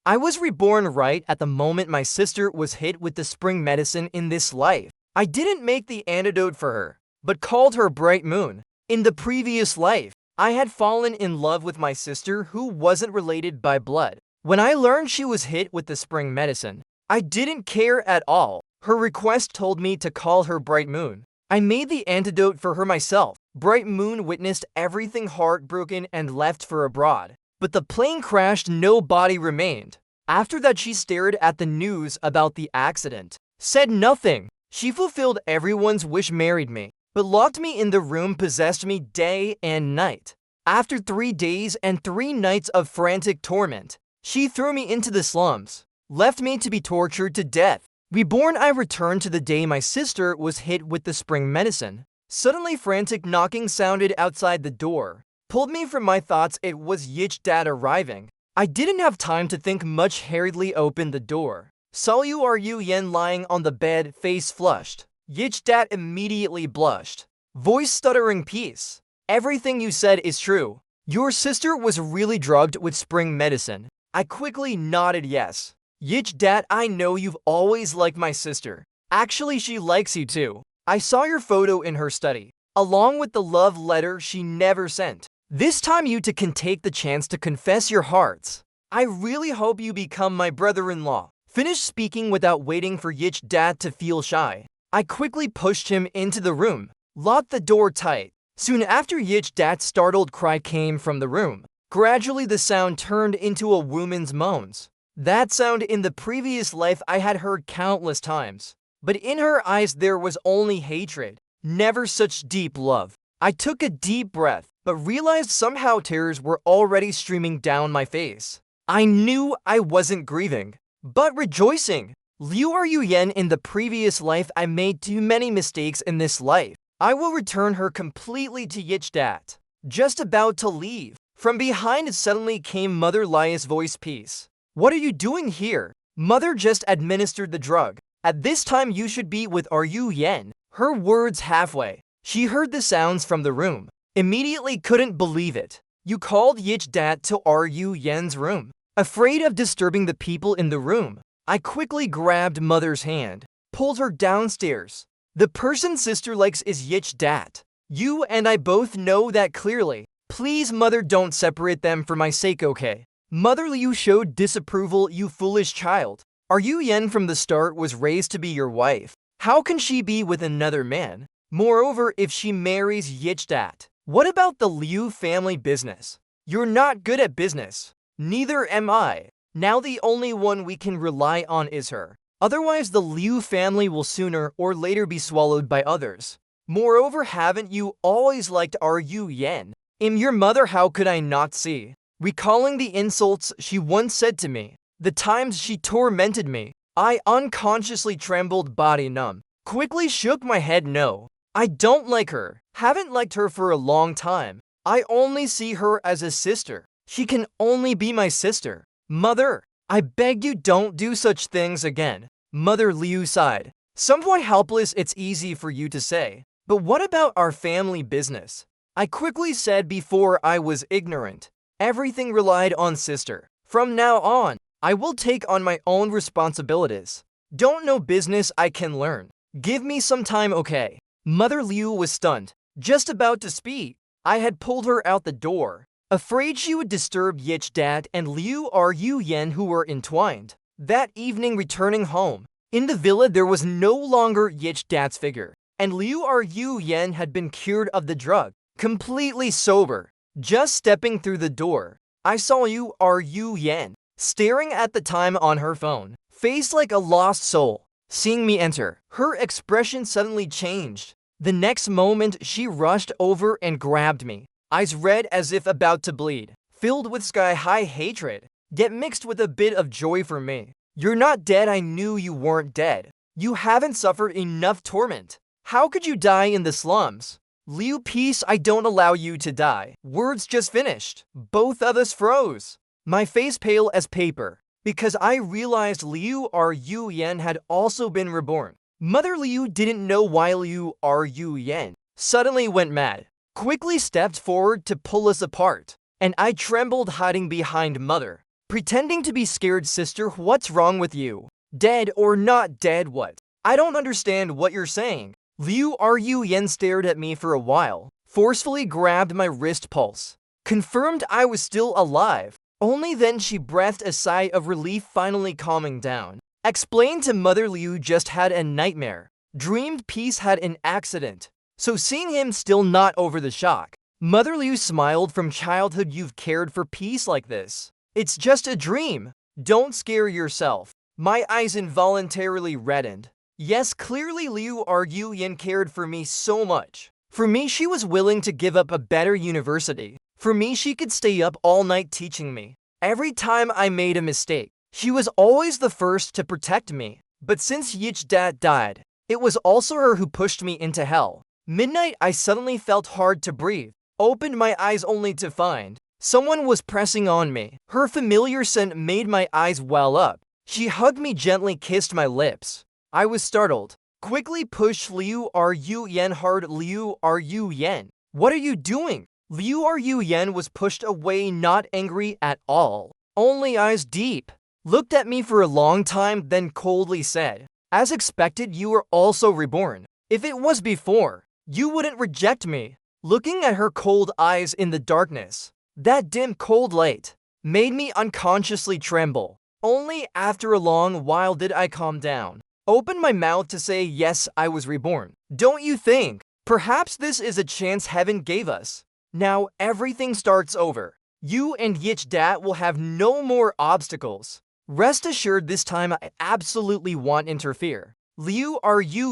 I was reborn right at the moment my sister was hit with the spring medicine in this life. I didn't make the antidote for her, but called her Bright Moon. In the previous life, I had fallen in love with my sister who wasn't related by blood. When I learned she was hit with the spring medicine, I didn't care at all. Her request told me to call her Bright Moon. I made the antidote for her myself. Bright Moon witnessed everything heartbroken and left for abroad. But the plane crashed, no body remained. After that, she stared at the news about the accident, said nothing. She fulfilled everyone's wish, married me, but locked me in the room, possessed me day and night. After 3 days and 3 nights of frantic torment, she threw me into the slums, left me to be tortured to death. Reborn, I returned to the day my sister was hit with the spring medicine. Suddenly, frantic knocking sounded outside the door. Pulled me from my thoughts. It was Yich Dad arriving. I didn't have time to think much, hurriedly opened the door. Saw Yu Yen lying on the bed, face flushed. Yich Dad immediately blushed. Voice stuttering, peace. Everything you said is true. Your sister was really drugged with spring medicine. I quickly nodded yes. Yich Dad, I know you've always liked my sister. Actually, she likes you too. I saw your photo in her study, along with the love letter she never sent. This time you two can take the chance to confess your hearts. I really hope you become my brother-in-law. Finished speaking without waiting for Yich Dad to feel shy. I quickly pushed him into the room, locked the door tight. Soon after, Yich Dad's startled cry came from the room. Gradually, the sound turned into a woman's moans. That sound in the previous life I had heard countless times. But in her eyes there was only hatred, never such deep love. I took a deep breath, but realized somehow tears were already streaming down my face. I knew I wasn't grieving, but rejoicing. Liu Yen, in the previous life I made too many mistakes in this life. I will return her completely to Yich Dad. Just about to leave, from behind suddenly came Mother Lia's voice, peace. What are you doing here? Mother just administered the drug. At this time you should be with Yen. Her words halfway. She heard the sounds from the room. Immediately couldn't believe it. You called Yich Dad to Yen's room. Afraid of disturbing the people in the room, I quickly grabbed Mother's hand, pulled her downstairs. The person sister likes is Yich Dad. You and I both know that clearly. Please, Mother, don't separate them for my sake, okay? Mother Liu showed disapproval. You foolish child. Yen from the start was raised to be your wife. How can she be with another man? Moreover, if she marries Yich Dad, what about the Liu family business? You're not good at business. Neither am I. Now the only one we can rely on is her. Otherwise, the Liu family will sooner or later be swallowed by others. Moreover, haven't you always liked Yen? Your mother, how could I not see? Recalling the insults she once said to me, the times she tormented me, I unconsciously trembled, body numb. Quickly shook my head. No, I don't like her. Haven't liked her for a long time. I only see her as a sister. She can only be my sister. Mother, I beg you, don't do such things again. Mother Liu sighed. Somewhat helpless. It's easy for you to say, but what about our family business? I quickly said before I was ignorant. Everything relied on sister. From now on, I will take on my own responsibilities. Don't know business, I can learn. Give me some time, okay? Mother Liu was stunned. Just about to speak, I had pulled her out the door, afraid she would disturb Yich Dad and Liu Yen, who were entwined. That evening, returning home, in the villa there was no longer Yich Dad's figure, and Liu Yen had been cured of the drug, completely sober. Just stepping through the door, I saw Yen staring at the time on her phone, face like a lost soul. Seeing me enter, her expression suddenly changed. The next moment, she rushed over and grabbed me, eyes red as if about to bleed, filled with sky-high hatred, yet mixed with a bit of joy for me. You're not dead. I knew you weren't dead. You haven't suffered enough torment. How could you die in the slums? Liu, peace, I don't allow you to die. Words just finished. Both of us froze. My face pale as paper, because I realized Liu Yen had also been reborn. Mother Liu didn't know why Liu Yen suddenly went mad, quickly stepped forward to pull us apart, and I trembled, hiding behind Mother. Pretending to be scared, sister, what's wrong with you? Dead or not dead, what? I don't understand what you're saying. Liu Yen stared at me for a while, forcefully grabbed my wrist pulse, confirmed I was still alive. Only then she breathed a sigh of relief, finally calming down. Explained to Mother Liu just had a nightmare. Dreamed Peace had an accident. So seeing him still not over the shock, Mother Liu smiled. From childhood you've cared for Peace like this. It's just a dream. Don't scare yourself. My eyes involuntarily reddened. Yes, clearly Liu Yen cared for me so much. For me, she was willing to give up a better university. For me, she could stay up all night teaching me. Every time I made a mistake, she was always the first to protect me. But since Yichdat died, it was also her who pushed me into hell. Midnight, I suddenly felt hard to breathe. Opened my eyes only to find someone was pressing on me. Her familiar scent made my eyes well up. She hugged me gently, kissed my lips. I was startled. Quickly pushed Liu Yen hard. Liu Yen, what are you doing? Liu Yen was pushed away, not angry at all. Only eyes deep. Looked at me for a long time, then coldly said, as expected, you are also reborn. If it was before, you wouldn't reject me. Looking at her cold eyes in the darkness, that dim cold light made me unconsciously tremble. Only after a long while did I calm down. Opened my mouth to say yes, I was reborn. Don't you think? Perhaps this is a chance heaven gave us. Now everything starts over. You and Yichdat will have no more obstacles. Rest assured, this time I absolutely won't interfere. Liu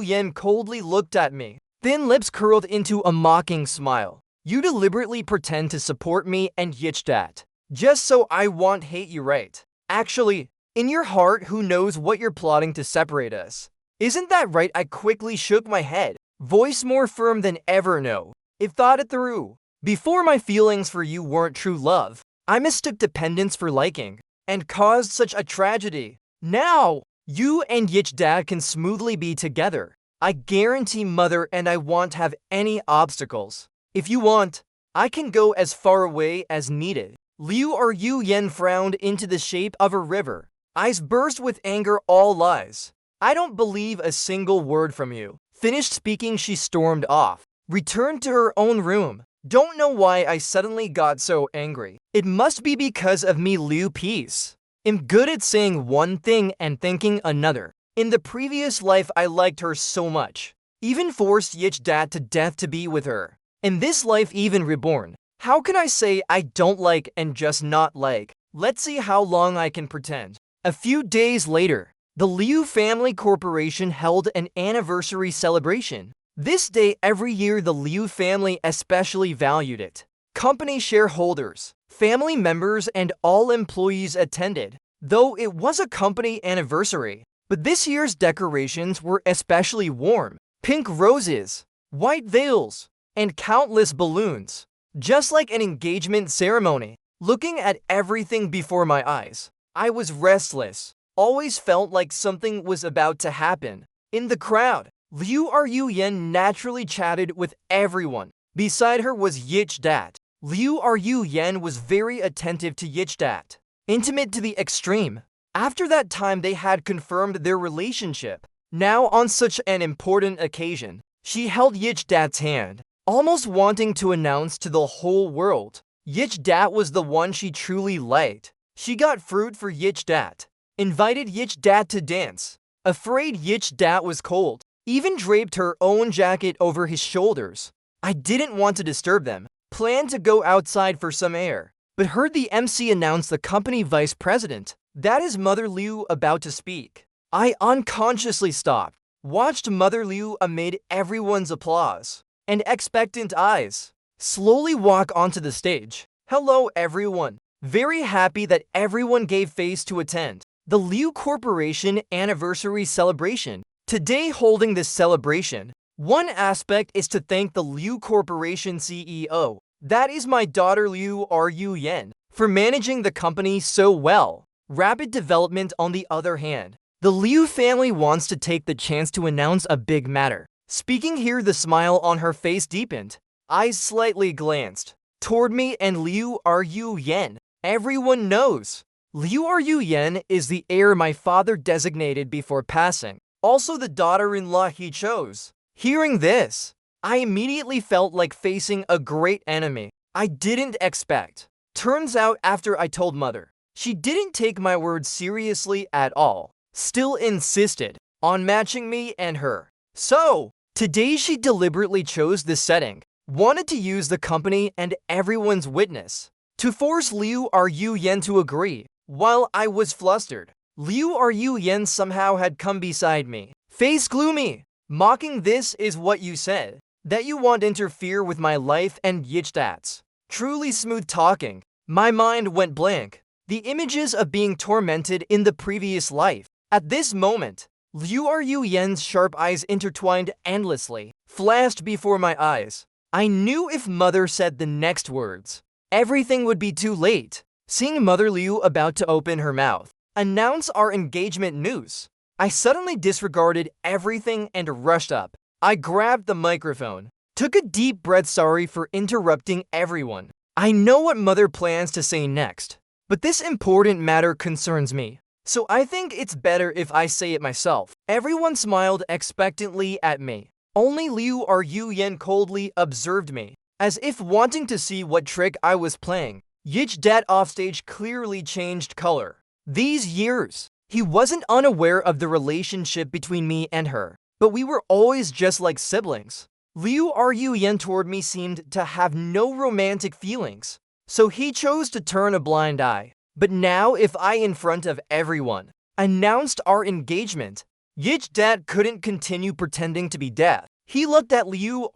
Yen coldly looked at me, thin lips curled into a mocking smile. You deliberately pretend to support me and Yichdat, just so I won't hate you, right? Actually, in your heart, who knows what you're plotting to separate us? Isn't that right? I quickly shook my head, voice more firm than ever. No, if thought it through. Before, my feelings for you weren't true love. I mistook dependence for liking, and caused such a tragedy. Now, you and Yichdat can smoothly be together. I guarantee, Mother, and I won't have any obstacles. If you want, I can go as far away as needed. Liu Yen frowned into the shape of a river. Eyes burst with anger, all lies. I don't believe a single word from you. Finished speaking, she stormed off, returned to her own room. Don't know why I suddenly got so angry. It must be because of me, Liu Peace. I'm good at saying one thing and thinking another. In the previous life, I liked her so much. Even forced Yichdat to death to be with her. In this life, even reborn. How can I say I don't like and just not like? Let's see how long I can pretend. A few days later, the Liu Family Corporation held an anniversary celebration. This day every year, the Liu family especially valued it. Company shareholders, family members, and all employees attended, though it was a company anniversary. But this year's decorations were especially warm. Pink roses, white veils, and countless balloons. Just like an engagement ceremony. Looking at everything before my eyes, I was restless. Always felt like something was about to happen. In the crowd, Liu Yen naturally chatted with everyone. Beside her was Yichdat. Liu Yen was very attentive to Yichdat, intimate to the extreme. After that time, they had confirmed their relationship. Now, on such an important occasion, she held Yichdat's hand, almost wanting to announce to the whole world Yichdat was the one she truly liked. She got fruit for Yichdat, invited Yichdat to dance. Afraid Yichdat was cold, even draped her own jacket over his shoulders. I didn't want to disturb them, planned to go outside for some air, but heard the MC announce the company vice president. That is Mother Liu about to speak. I unconsciously stopped, watched Mother Liu amid everyone's applause and expectant eyes slowly walk onto the stage. Hello everyone. Very happy that everyone gave face to attend the Liu Corporation anniversary celebration. Today, holding this celebration, one aspect is to thank the Liu Corporation CEO, that is my daughter Liu Yen, for managing the company so well. Rapid development, on the other hand, the Liu family wants to take the chance to announce a big matter. Speaking here, the smile on her face deepened. Eyes slightly glanced toward me and Liu Yen. Everyone knows Liu Yen is the heir my father designated before passing, also the daughter-in-law he chose. Hearing this, I immediately felt like facing a great enemy I didn't expect. Turns out after I told mother, she didn't take my words seriously at all, still insisted on matching me and her. So, today she deliberately chose this setting, wanted to use the company and everyone's witness to force Liu Yen to agree. While I was flustered, Liu Yen somehow had come beside me, face gloomy, mocking. "This is what you said, that you want to interfere with my life and Yichdat's." Truly smooth talking. My mind went blank. The images of being tormented in the previous life. At this moment, Liu Yen's sharp eyes intertwined endlessly, flashed before my eyes. I knew if mother said the next words, everything would be too late. Seeing Mother Liu about to open her mouth, announce our engagement news, I suddenly disregarded everything and rushed up. I grabbed the microphone, took a deep breath. Sorry for interrupting everyone. I know what mother plans to say next, but this important matter concerns me, so I think it's better if I say it myself. Everyone smiled expectantly at me. Only Liu Yen coldly observed me, as if wanting to see what trick I was playing. Yichdat offstage clearly changed color. These years, he wasn't unaware of the relationship between me and her, but we were always just like siblings. Liu Yen toward me seemed to have no romantic feelings, so he chose to turn a blind eye. But now if I, in front of everyone, announced our engagement, Yichdat couldn't continue pretending to be deaf. He looked at Liu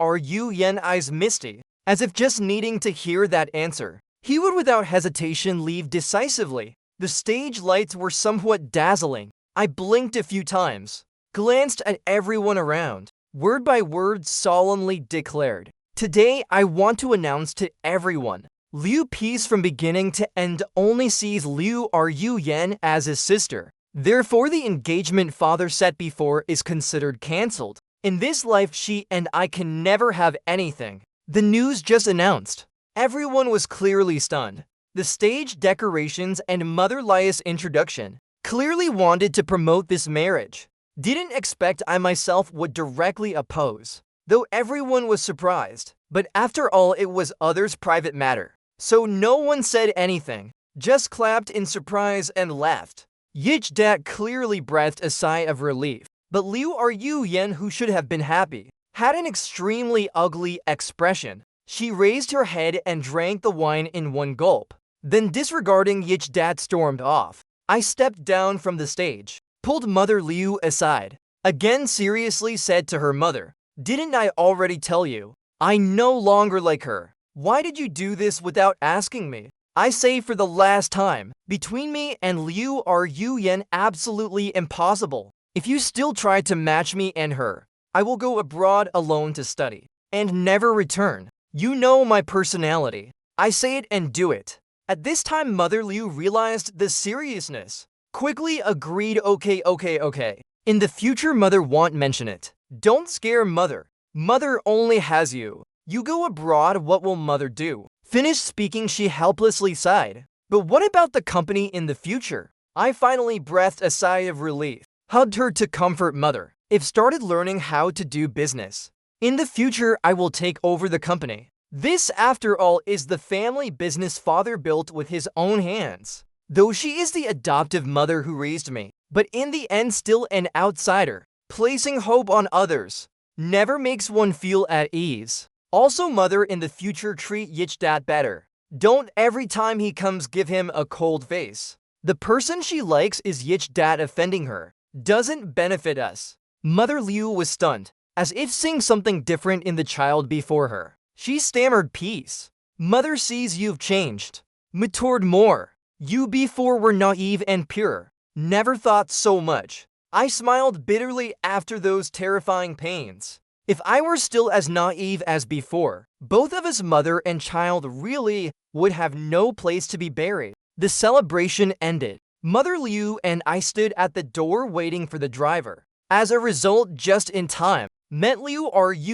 Yen, eyes misty, as if just needing to hear that answer. He would without hesitation leave decisively. The stage lights were somewhat dazzling. I blinked a few times, glanced at everyone around. Word by word solemnly declared, "Today I want to announce to everyone, Liu Peace from beginning to end only sees Liu Yen as his sister. Therefore the engagement father set before is considered cancelled. In this life she and I can never have anything." The news just announced. Everyone was clearly stunned. The stage decorations and Mother Lia's introduction clearly wanted to promote this marriage. Didn't expect I myself would directly oppose, though everyone was surprised. But after all, it was others' private matter, so no one said anything, just clapped in surprise and left. Yichdat clearly breathed a sigh of relief, but Liu Yen, who should have been happy, had an extremely ugly expression. She raised her head and drank the wine in one gulp, then disregarding Yichdat stormed off. I stepped down from the stage, pulled Mother Liu aside, again seriously said to her mother, "Didn't I already tell you? I no longer like her. Why did you do this without asking me? I say for the last time, between me and Liu Yen, absolutely impossible. If you still try to match me and her, I will go abroad alone to study, and never return. You know my personality. I say it and do it." At this time, Mother Liu realized the seriousness. Quickly agreed, okay. In the future, mother won't mention it. Don't scare mother. Mother only has you. You go abroad, what will mother do? Finished speaking, she helplessly sighed. But what about the company in the future? I finally breathed a sigh of relief, hugged her to comfort mother. If started learning how to do business. In the future, I will take over the company. This, after all, is the family business father built with his own hands. Though she is the adoptive mother who raised me, but in the end still an outsider. Placing hope on others never makes one feel at ease. Also, mother, in the future treat Yichdat better. Don't every time he comes give him a cold face. The person she likes is Yichdat, offending her doesn't benefit us. Mother Liu was stunned, as if seeing something different in the child before her. She stammered, "Peace. Mother sees you've changed. Matured more. You before were naive and pure. Never thought so much." I smiled bitterly after those terrifying pains. If I were still as naive as before, both of us, mother and child, really would have no place to be buried. The celebration ended. Mother Liu and I stood at the door waiting for the driver. As a result, just in time, met Liu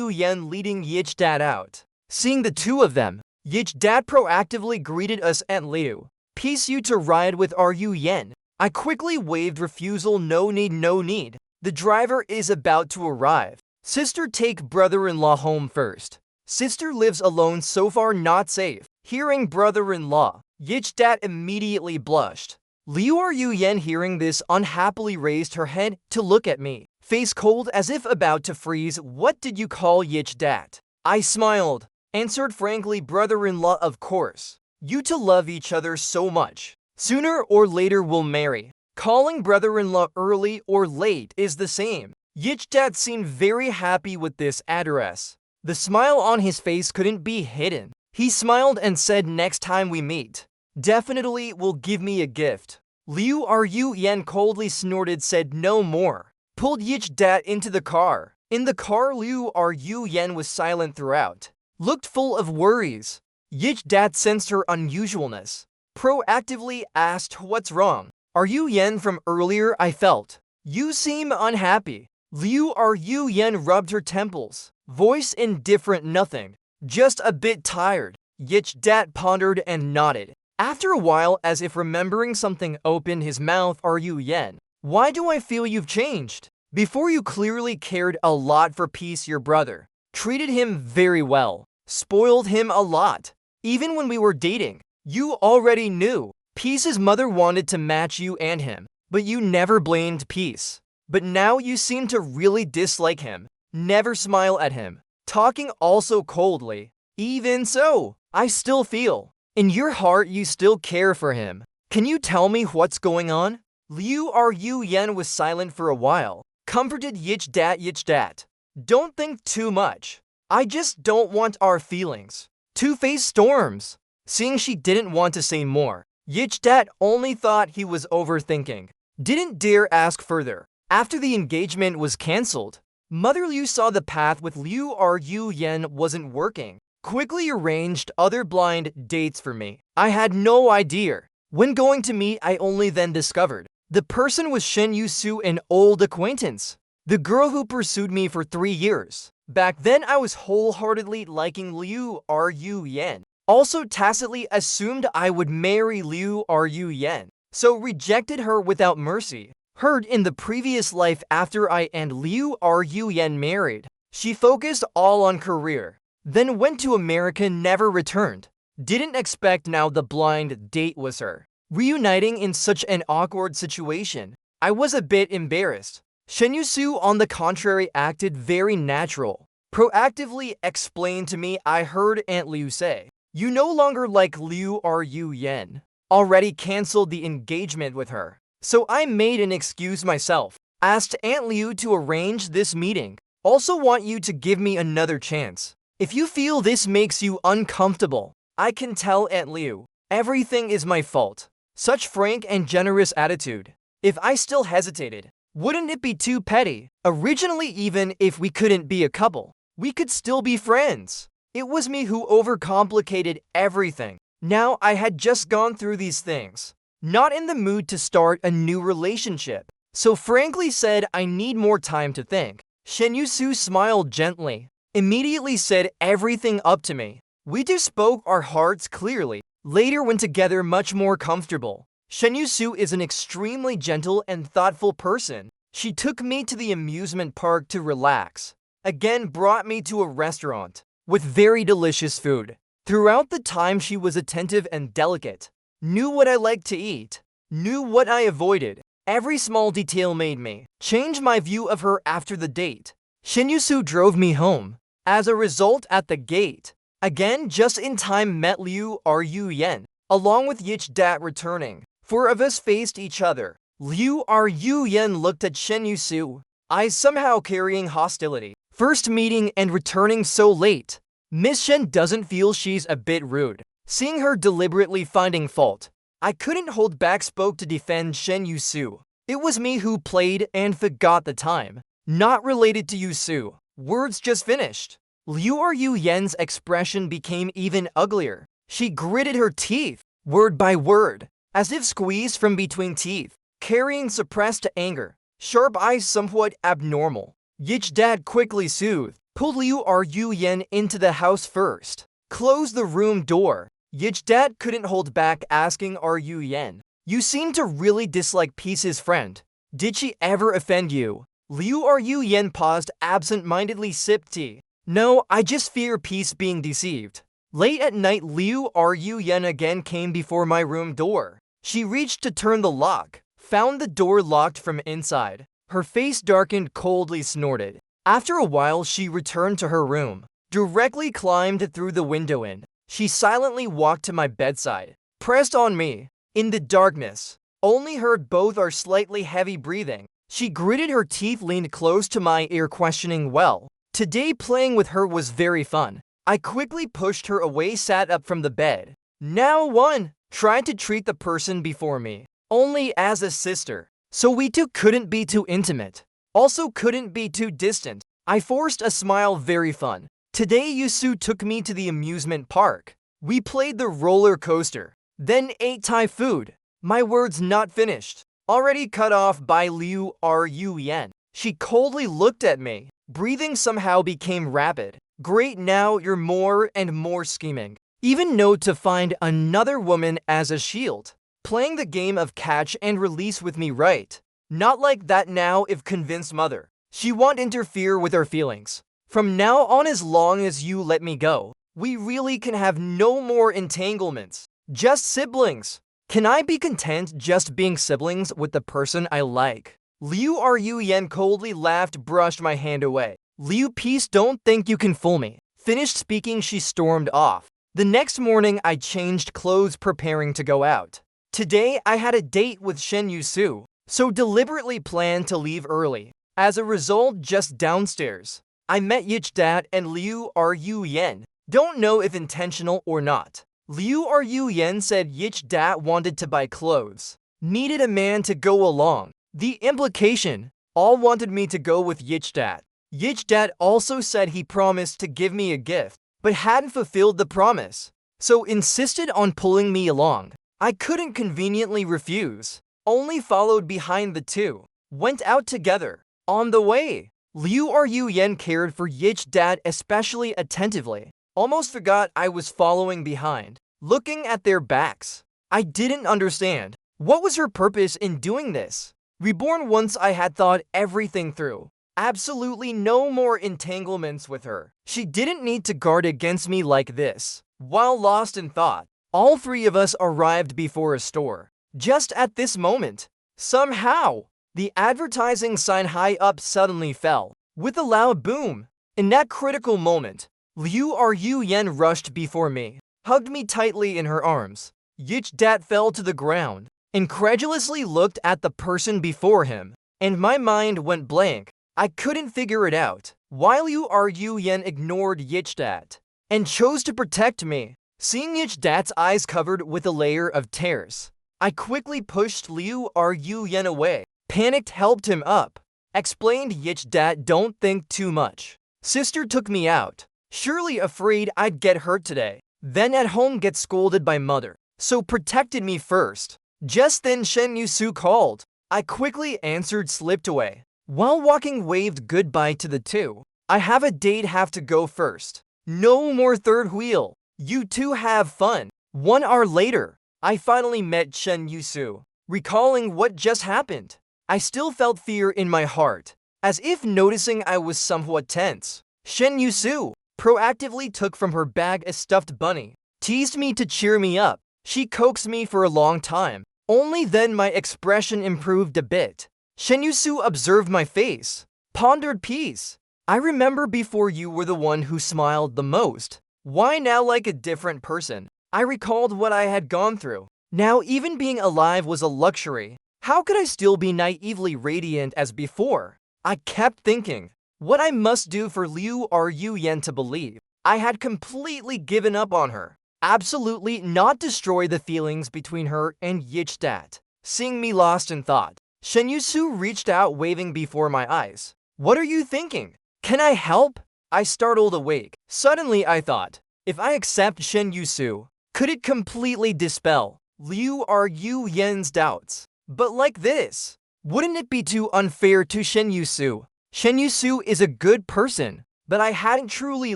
Yen leading Yichdat out. Seeing the two of them, Yichdat proactively greeted us and Liu Peace you to ride with Ru Yen. I quickly waved refusal. No need, no need. The driver is about to arrive. Sister, take brother-in-law home first. Sister lives alone, so far not safe. Hearing brother-in-law, Yichdat immediately blushed. Liu Ru Yen, hearing this, unhappily raised her head to look at me, face cold as if about to freeze. What did you call Yichdat? I smiled, answered frankly, brother-in-law, of course. You two love each other so much. Sooner or later we'll marry. Calling brother-in-law early or late is the same. Yichdat seemed very happy with this address. The smile on his face couldn't be hidden. He smiled and said, next time we meet, definitely will give me a gift. Liu Ru Yen coldly snorted, said no more. Pulled Yichdat into the car. In the car, Liu Ru Yen was silent throughout. Looked full of worries. Yichdat sensed her unusualness. Proactively asked, what's wrong? Ru Yen, from earlier I felt you seem unhappy. Liu Ru Yen rubbed her temples. Voice indifferent, nothing. Just a bit tired. Yichdat pondered and nodded. After a while, as if remembering something, opened his mouth. Ru Yen, why do I feel you've changed? Before you clearly cared a lot for Peace, your brother. Treated him very well. Spoiled him a lot. Even when we were dating, you already knew. Peace's mother wanted to match you and him, but you never blamed Peace. But now you seem to really dislike him. Never smile at him. Talking also coldly. Even so, I still feel. In your heart you still care for him. Can you tell me what's going on? Liu Ru Yen was silent for a while. Comforted Yichdat. Don't think too much. I just don't want our feelings to face storms. Seeing she didn't want to say more, Yichdat only thought he was overthinking. Didn't dare ask further. After the engagement was cancelled, Mother Liu saw the path with Liu Ru Yen wasn't working. Quickly arranged other blind dates for me. I had no idea. When going to meet, I only then discovered the person was Shen Yusu, an old acquaintance. The girl who pursued me for 3 years. Back then I was wholeheartedly liking Liu Ru Yen. Also tacitly assumed I would marry Liu Ru Yen. So rejected her without mercy. Heard in the previous life after I and Liu Ru Yen married, she focused all on career. Then went to America, never returned. Didn't expect now the blind date was her. Reuniting in such an awkward situation, I was a bit embarrassed. Shen Yusu, on the contrary, acted very natural. Proactively explained to me. I heard Aunt Liu say, you no longer like Liu Ru Yen. Already cancelled the engagement with her. So I made an excuse myself. Asked Aunt Liu to arrange this meeting. Also want you to give me another chance. If you feel this makes you uncomfortable, I can tell Aunt Liu. Everything is my fault. Such frank and generous attitude. If I still hesitated, wouldn't it be too petty? Originally, even if we couldn't be a couple, we could still be friends. It was me who overcomplicated everything. Now I had just gone through these things. Not in the mood to start a new relationship. So frankly said I need more time to think. Shen Yusu smiled gently. Immediately said everything up to me. We two spoke our hearts clearly. Later when together much more comfortable. Shen Yusu is an extremely gentle and thoughtful person. She took me to the amusement park to relax. Again brought me to a restaurant with very delicious food. Throughout the time she was attentive and delicate. Knew what I liked to eat. Knew what I avoided. Every small detail made me change my view of her after the date. Shen Yusu drove me home. As a result, at the gate, again just in time met Liu Ru Yen, along with Yichdat returning. 4 of us faced each other. Liu Ru Yen looked at Shen Yusu, eyes somehow carrying hostility. First meeting and returning so late. Miss Shen doesn't feel she's a bit rude. Seeing her deliberately finding fault, I couldn't hold back, spoke to defend Shen Yusu. It was me who played and forgot the time. Not related to Yusu. Words just finished. Liu Ru Yen's expression became even uglier. She gritted her teeth, word by word, as if squeezed from between teeth, carrying suppressed anger. Sharp eyes somewhat abnormal. Yichdat quickly soothed, pulled Liu Ru Yen into the house first, closed the room door, Yichdat couldn't hold back asking, "Are you Yen? You seem to really dislike Peace's friend. Did she ever offend you?" Liu Ru Yen paused, absent-mindedly sipped tea. "No, I just fear Peace being deceived." Late at night, Liu Ru Yen again came before my room door. She reached to turn the lock, found the door locked from inside. Her face darkened, coldly snorted. After a while, she returned to her room, directly climbed through the window in. She silently walked to my bedside, pressed on me. In the darkness, only heard both our slightly heavy breathing. She gritted her teeth, leaned close to my ear, questioning, "Well, today playing with her was very fun." I quickly pushed her away, sat up from the bed. Now one, tried to treat the person before me only as a sister, so we two couldn't be too intimate, also couldn't be too distant. I forced a smile, very fun. Today Yusu took me to the amusement park. We played the roller coaster, then ate Thai food. My words not finished, already cut off by Liu Ru Yen. She coldly looked at me. Breathing somehow became rapid. "Great, now you're more and more scheming. Even know to find another woman as a shield. Playing the game of catch and release with me, right? Not like that now. If convinced mother, she won't interfere with our feelings. From now on, as long as you let me go, we really can have no more entanglements. Just siblings. Can I be content just being siblings with the person I like?" Liu Ru Yen coldly laughed, brushed my hand away. "Liu, Peace, don't think you can fool me." Finished speaking, she stormed off. The next morning, I changed clothes, preparing to go out. Today, I had a date with Shen Yusu, so deliberately planned to leave early. As a result, just downstairs, I met Yichdat and Liu Ru Yen. Don't know if intentional or not. Liu Ru Yen said Yichdat wanted to buy clothes, needed a man to go along. The implication, all wanted me to go with Yichdat. Yichdat also said he promised to give me a gift, but hadn't fulfilled the promise, so insisted on pulling me along. I couldn't conveniently refuse, only followed behind the two. Went out together. On the way, Liu Ru Yen cared for Yichdat especially attentively. Almost forgot I was following behind, looking at their backs. I didn't understand. What was her purpose in doing this? Reborn, once I had thought everything through. Absolutely no more entanglements with her. She didn't need to guard against me like this. While lost in thought, all three of us arrived before a store. Just at this moment, somehow, the advertising sign high up suddenly fell, with a loud boom. In that critical moment, Liu Ru Yen rushed before me, hugged me tightly in her arms. Yichdat fell to the ground, incredulously looked at the person before him, and my mind went blank. I couldn't figure it out. While Liu Ru Yen ignored Yichdat and chose to protect me. Seeing Yichdat's eyes covered with a layer of tears, I quickly pushed Liu Ru Yen away. Panicked, helped him up. Explained, "Yichdat, don't think too much. Sister took me out, surely afraid I'd get hurt today. Then at home get scolded by mother, so protected me first." Just then Shen Yusu called. I quickly answered, slipped away. While walking, waved goodbye to the two. "I have a date, have to go first. No more third wheel. You two have fun." 1 hour later, I finally met Shen Yusu. Recalling what just happened, I still felt fear in my heart, as if noticing I was somewhat tense. Shen Yusu proactively took from her bag a stuffed bunny, teased me to cheer me up. She coaxed me for a long time. Only then my expression improved a bit. Shen Yusu observed my face, pondered, "Peace, I remember before you were the one who smiled the most. Why now like a different person?" I recalled what I had gone through. Now even being alive was a luxury. How could I still be naively radiant as before? I kept thinking what I must do for Liu Ru Yen to believe I had completely given up on her. Absolutely not destroy the feelings between her and Yichdat. Seeing me lost in thought, Shen Yusu reached out, waving before my eyes. "What are you thinking? Can I help?" I startled awake. Suddenly I thought, if I accept Shen Yusu, could it completely dispel Liu Ru Yen's doubts? But like this, wouldn't it be too unfair to Shen Yusu? Shen Yusu is a good person, but I hadn't truly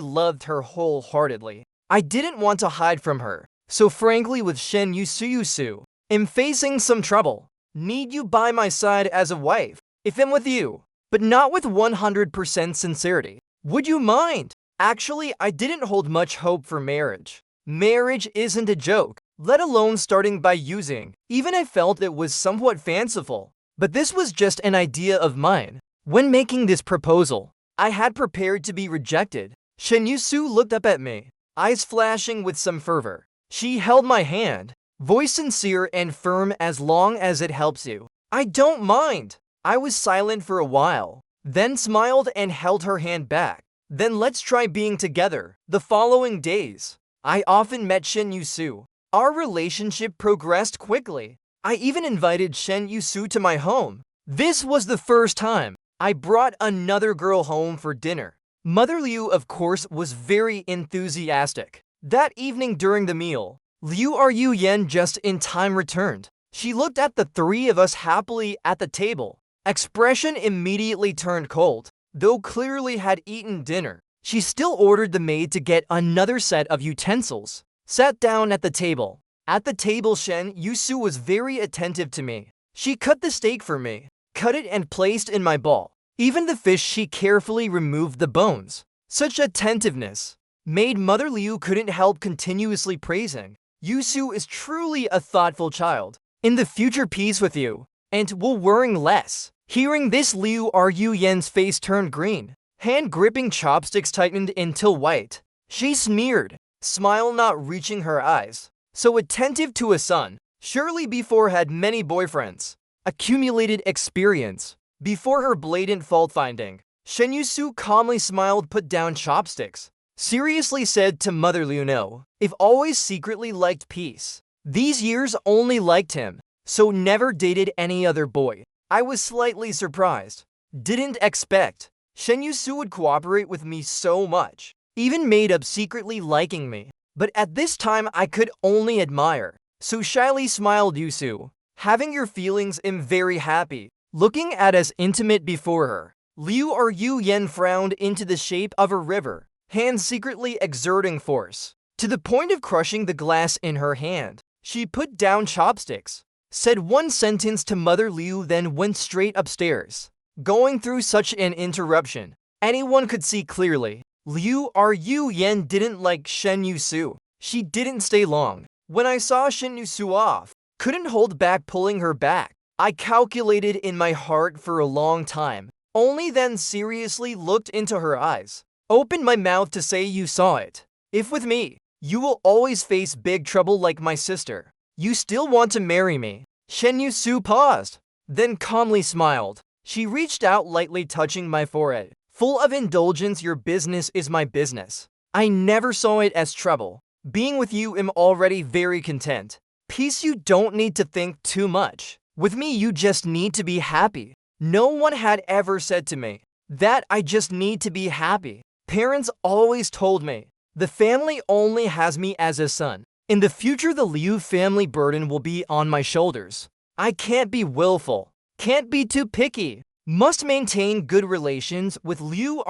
loved her wholeheartedly. I didn't want to hide from her. So frankly with Shen Yusu, am facing some trouble. Need you by my side as a wife, if I'm with you, but not with 100% sincerity. Would you mind? Actually, I didn't hold much hope for marriage. Marriage isn't a joke, let alone starting by using. Even I felt it was somewhat fanciful. But this was just an idea of mine. When making this proposal, I had prepared to be rejected. Shen Yusu looked up at me, eyes flashing with some fervor. She held my hand, voice sincere and firm as long as it helps you. I don't mind. I was silent for a while, then smiled and held her hand back. Then let's try being together. The following days, I often met Shen Yusu. Our relationship progressed quickly. I even invited Shen Yusu to my home. This was the first time I brought another girl home for dinner. Mother Liu, of course, was very enthusiastic. That evening during the meal, Liu Yen just in time returned. She looked at the three of us happily at the table. Expression immediately turned cold. Though clearly had eaten dinner, she still ordered the maid to get another set of utensils. Sat down at the table. At the table, Shen Yusu was very attentive to me. She cut the steak for me, cut it and placed in my bowl. Even the fish, she carefully removed the bones. Such attentiveness made Mother Liu couldn't help continuously praising. Yusu is truly a thoughtful child. In the future, peace with you, and will worrying less. Hearing this, Liu Yen's face turned green. Hand gripping chopsticks tightened until white. She sneered, smile not reaching her eyes. So attentive to a son, surely before had many boyfriends. Accumulated experience. Before her blatant fault-finding, Shen Yusu calmly smiled, put down chopsticks. Seriously said to Mother Liu, no, if always secretly liked peace. These years only liked him, so never dated any other boy. I was slightly surprised. Didn't expect Shen Yusu would cooperate with me so much. Even made up secretly liking me. But at this time I could only admire. So shyly smiled Yusu. Having your feelings, am very happy. Looking at us intimate before her. Liu Yen frowned into the shape of a river, hands secretly exerting force, to the point of crushing the glass in her hand. She put down chopsticks, said one sentence to Mother Liu, then went straight upstairs. Going through such an interruption, anyone could see clearly. Liu Yen didn't like Shen Yusu. She didn't stay long. When I saw Shen Yusu off, couldn't hold back pulling her back. I calculated in my heart for a long time, only then seriously looked into her eyes. Opened my mouth to say, you saw it. If with me, you will always face big trouble like my sister. You still want to marry me? Shen Yusu paused, then calmly smiled. She reached out, lightly touching my forehead. Full of indulgence, your business is my business. I never saw it as trouble. Being with you, am already very content. Peace, you don't need to think too much. With me, you just need to be happy. No one had ever said to me that I just need to be happy. Parents always told me the family only has me as a son. In the future, the Liu family burden will be on my shoulders. I can't be willful, can't be too picky. Must maintain good relations with Liu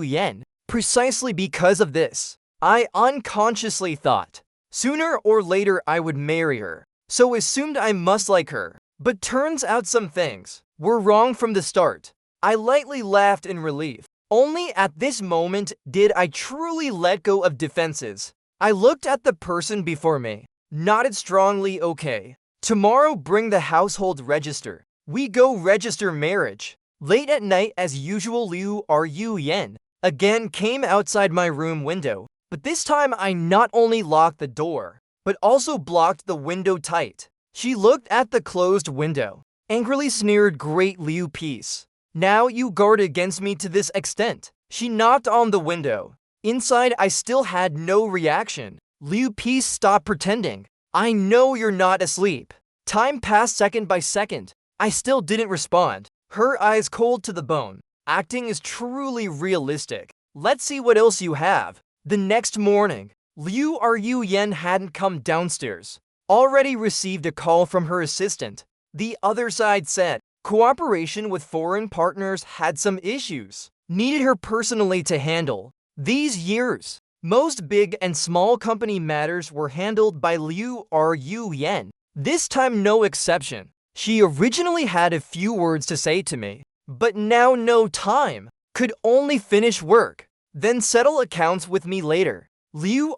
Yen. Precisely because of this, I unconsciously thought sooner or later I would marry her. So assumed I must like her. But turns out some things were wrong from the start. I lightly laughed in relief. Only at this moment did I truly let go of defenses. I looked at the person before me, nodded strongly, okay. Tomorrow bring the household register. We go register marriage. Late at night, as usual, Liu Yen again came outside my room window. But this time I not only locked the door, but also blocked the window tight. She looked at the closed window, angrily sneered, great Liu piece. Now you guard against me to this extent. She knocked on the window. Inside, I still had no reaction. Liu piece, stop pretending. I know you're not asleep. Time passed second by second. I still didn't respond. Her eyes cold to the bone. Acting is truly realistic. Let's see what else you have. The next morning, Liu Yen hadn't come downstairs. Already received a call from her assistant. The other side said cooperation with foreign partners had some issues. Needed her personally to handle. These years, Most big and small company matters were handled by Liu Yen. This time no exception. She originally had a few words to say to me, but now no time. Could only finish work, then settle accounts with me later. Liu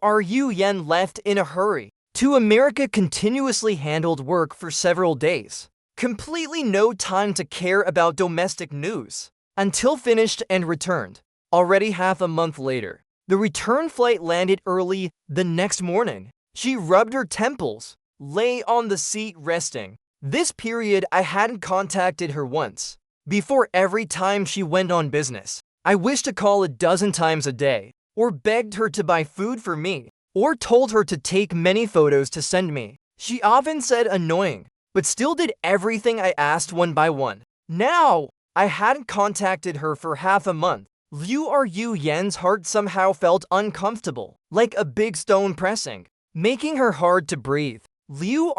Yen left in a hurry. To America continuously handled work for several days. Completely no time to care about domestic news. Until finished and returned. Already half a month later. The return flight landed early the next morning. She rubbed her temples, lay on the seat resting. This period I hadn't contacted her once. Before every time she went on business. I wished to call a dozen times a day, or begged her to buy food for me, or told her to take many photos to send me. She often said annoying, but still did everything I asked one by one. Now, I hadn't contacted her for half a month. Liu Yen's heart somehow felt uncomfortable, like a big stone pressing, making her hard to breathe. Liu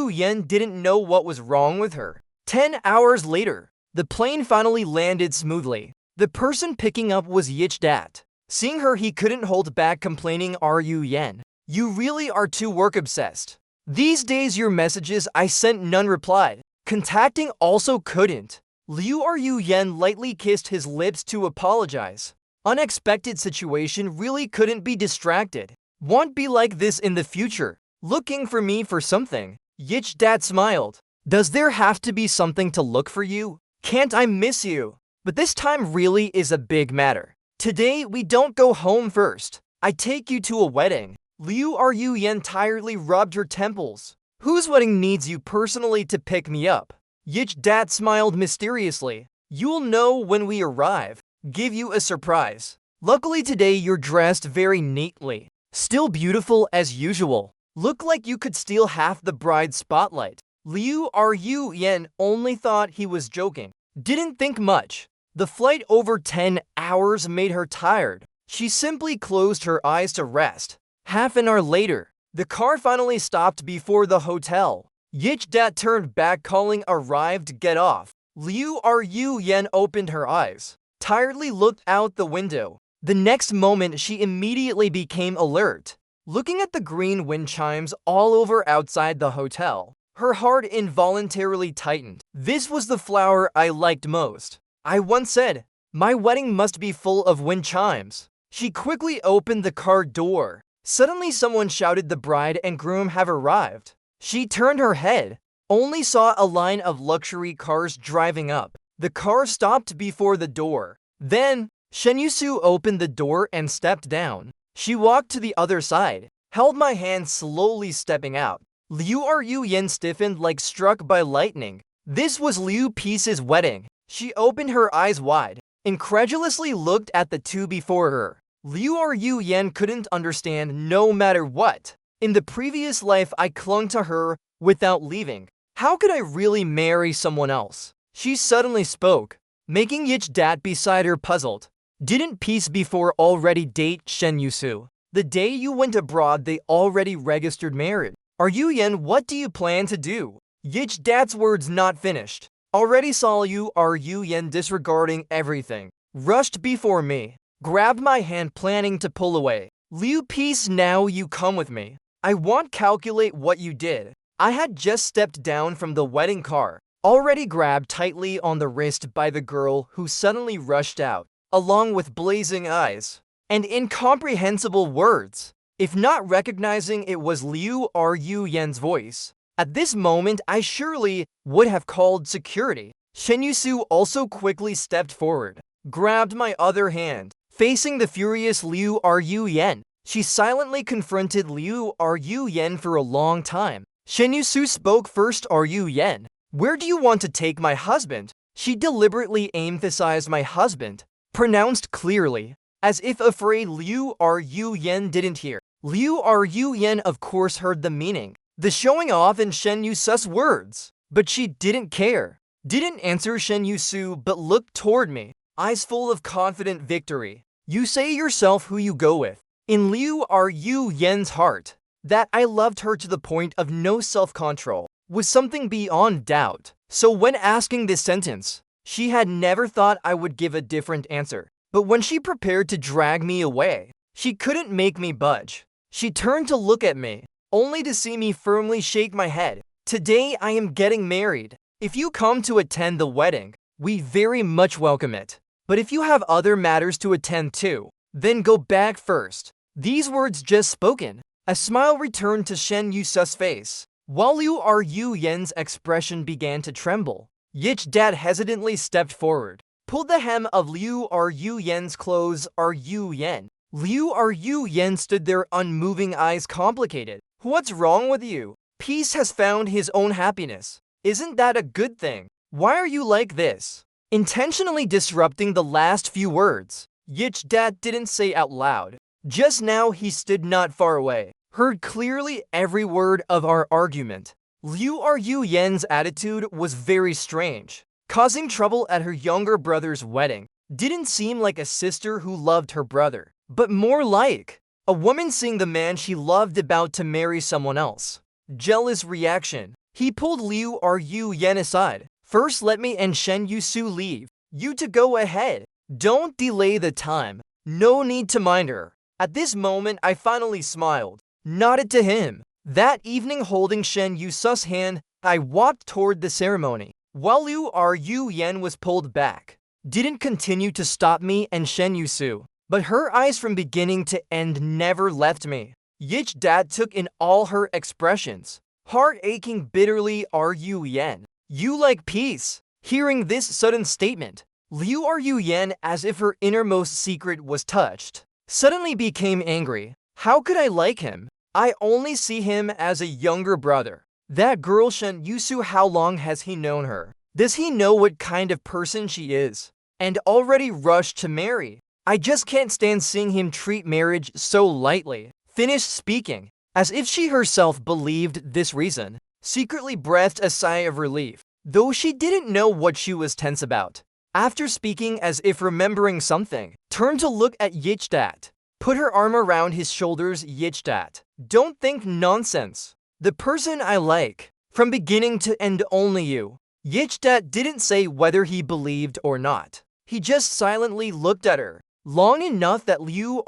Yen didn't know what was wrong with her. 10 hours later, the plane finally landed smoothly. The person picking up was Yichdat. Seeing her, he couldn't hold back complaining, Yen, you really are too work-obsessed. These days your messages I sent none replied. Contacting also couldn't. Liu Yen lightly kissed his lips to apologize. Unexpected situation, really couldn't be distracted. Won't be like this in the future. Looking for me for something. Yichdat smiled. Does there have to be something to look for you? Can't I miss you? But this time really is a big matter. Today we don't go home first. I take you to a wedding. Liu Yen tiredly rubbed her temples. Whose wedding needs you personally to pick me up? Yichdat smiled mysteriously. You'll know when we arrive. Give you a surprise. Luckily today you're dressed very neatly. Still beautiful as usual. Look like you could steal half the bride's spotlight. Liu Yen only thought he was joking. Didn't think much. The flight over 10 hours made her tired. She simply closed her eyes to rest. Half an hour later, the car finally stopped before the hotel. Yichdat turned back calling arrived, get off. Liu Yen opened her eyes. Tiredly looked out the window. The next moment she immediately became alert. Looking at the green wind chimes all over outside the hotel. Her heart involuntarily tightened. This was the flower I liked most. I once said, my wedding must be full of wind chimes. She quickly opened the car door. Suddenly someone shouted the bride and groom have arrived. She turned her head, only saw a line of luxury cars driving up. The car stopped before the door. Then, Shen Yusu opened the door and stepped down. She walked to the other side, held my hand slowly stepping out. Liu Yen stiffened like struck by lightning. This was Liu Peace's wedding. She opened her eyes wide, incredulously looked at the two before her. Liu Yen couldn't understand no matter what. In the previous life I clung to her without leaving. How could I really marry someone else? She suddenly spoke, making Yichdat beside her puzzled. Didn't Peace before already date Shen Yusu? The day you went abroad they already registered marriage. Yen, what do you plan to do? Yichdat's words not finished. Already saw Liu Yen disregarding everything. Rushed before me. Grabbed my hand planning to pull away. Liu Peace, now you come with me. I won't calculate what you did. I had just stepped down from the wedding car. Already grabbed tightly on the wrist by the girl who suddenly rushed out, along with blazing eyes and incomprehensible words. If not recognizing it was Liu Yen's voice, at this moment I surely would have called security. Shen Yusu also quickly stepped forward, grabbed my other hand. Facing the furious Liu Yen, she silently confronted Liu Yen for a long time. Shen Yusu spoke first. Yen, where do you want to take my husband? She deliberately emphasized my husband, pronounced clearly, as if afraid Liu Yen didn't hear. Liu Yen of course heard the meaning, the showing off in Shen Yusu's words, but she didn't care. Didn't answer Shen Yusu but looked toward me, eyes full of confident victory. You say yourself who you go with. In Liu Yen's heart, that I loved her to the point of no self-control was something beyond doubt. So when asking this sentence, she had never thought I would give a different answer. But when she prepared to drag me away, She couldn't make me budge. She turned to look at me, only to see me firmly shake my head. Today I am getting married. If you come to attend the wedding, we very much welcome it. But if you have other matters to attend to, then go back first. These words just spoken. A smile returned to Shen Yusu's face, while Liu Yen's expression began to tremble. Yich dad hesitantly stepped forward, pulled the hem of Liu Yen's clothes. Yen. Liu Yen stood there, unmoving, eyes complicated. What's wrong with you? Peace has found his own happiness. Isn't that a good thing? Why are you like this? Intentionally disrupting the last few words, Yich dad didn't say out loud. Just now he stood not far away, heard clearly every word of our argument. Liu Yen's attitude was very strange. Causing trouble at her younger brother's wedding didn't seem like a sister who loved her brother, but more like a woman seeing the man she loved about to marry someone else. Jealous reaction. He pulled Liu Yen aside. First, let me and Shen Yusu leave. You to go ahead. Don't delay the time. No need to mind her. At this moment, I finally smiled, nodded to him. That evening, holding Shen Yusu's hand, I walked toward the ceremony, while Liu Yen was pulled back. Didn't continue to stop me and Shen Yusu, but her eyes from beginning to end never left me. Yich dad took in all her expressions, heart aching bitterly. Yen. You like peace? Hearing this sudden statement, Liu Yen, as if her innermost secret was touched, suddenly became angry. How could I like him? I only see him as a younger brother. That girl Shen Yusu, how long has he known her? Does he know what kind of person she is? And already rushed to marry. I just can't stand seeing him treat marriage so lightly. Finished speaking, as if she herself believed this reason. Secretly breathed a sigh of relief, though she didn't know what she was tense about. After speaking, as if remembering something, turned to look at Yichdat. Put her arm around his shoulders. Yichdat. Don't think nonsense. The person I like, from beginning to end, only you. Yichdat didn't say whether he believed or not. He just silently looked at her, long enough that Liu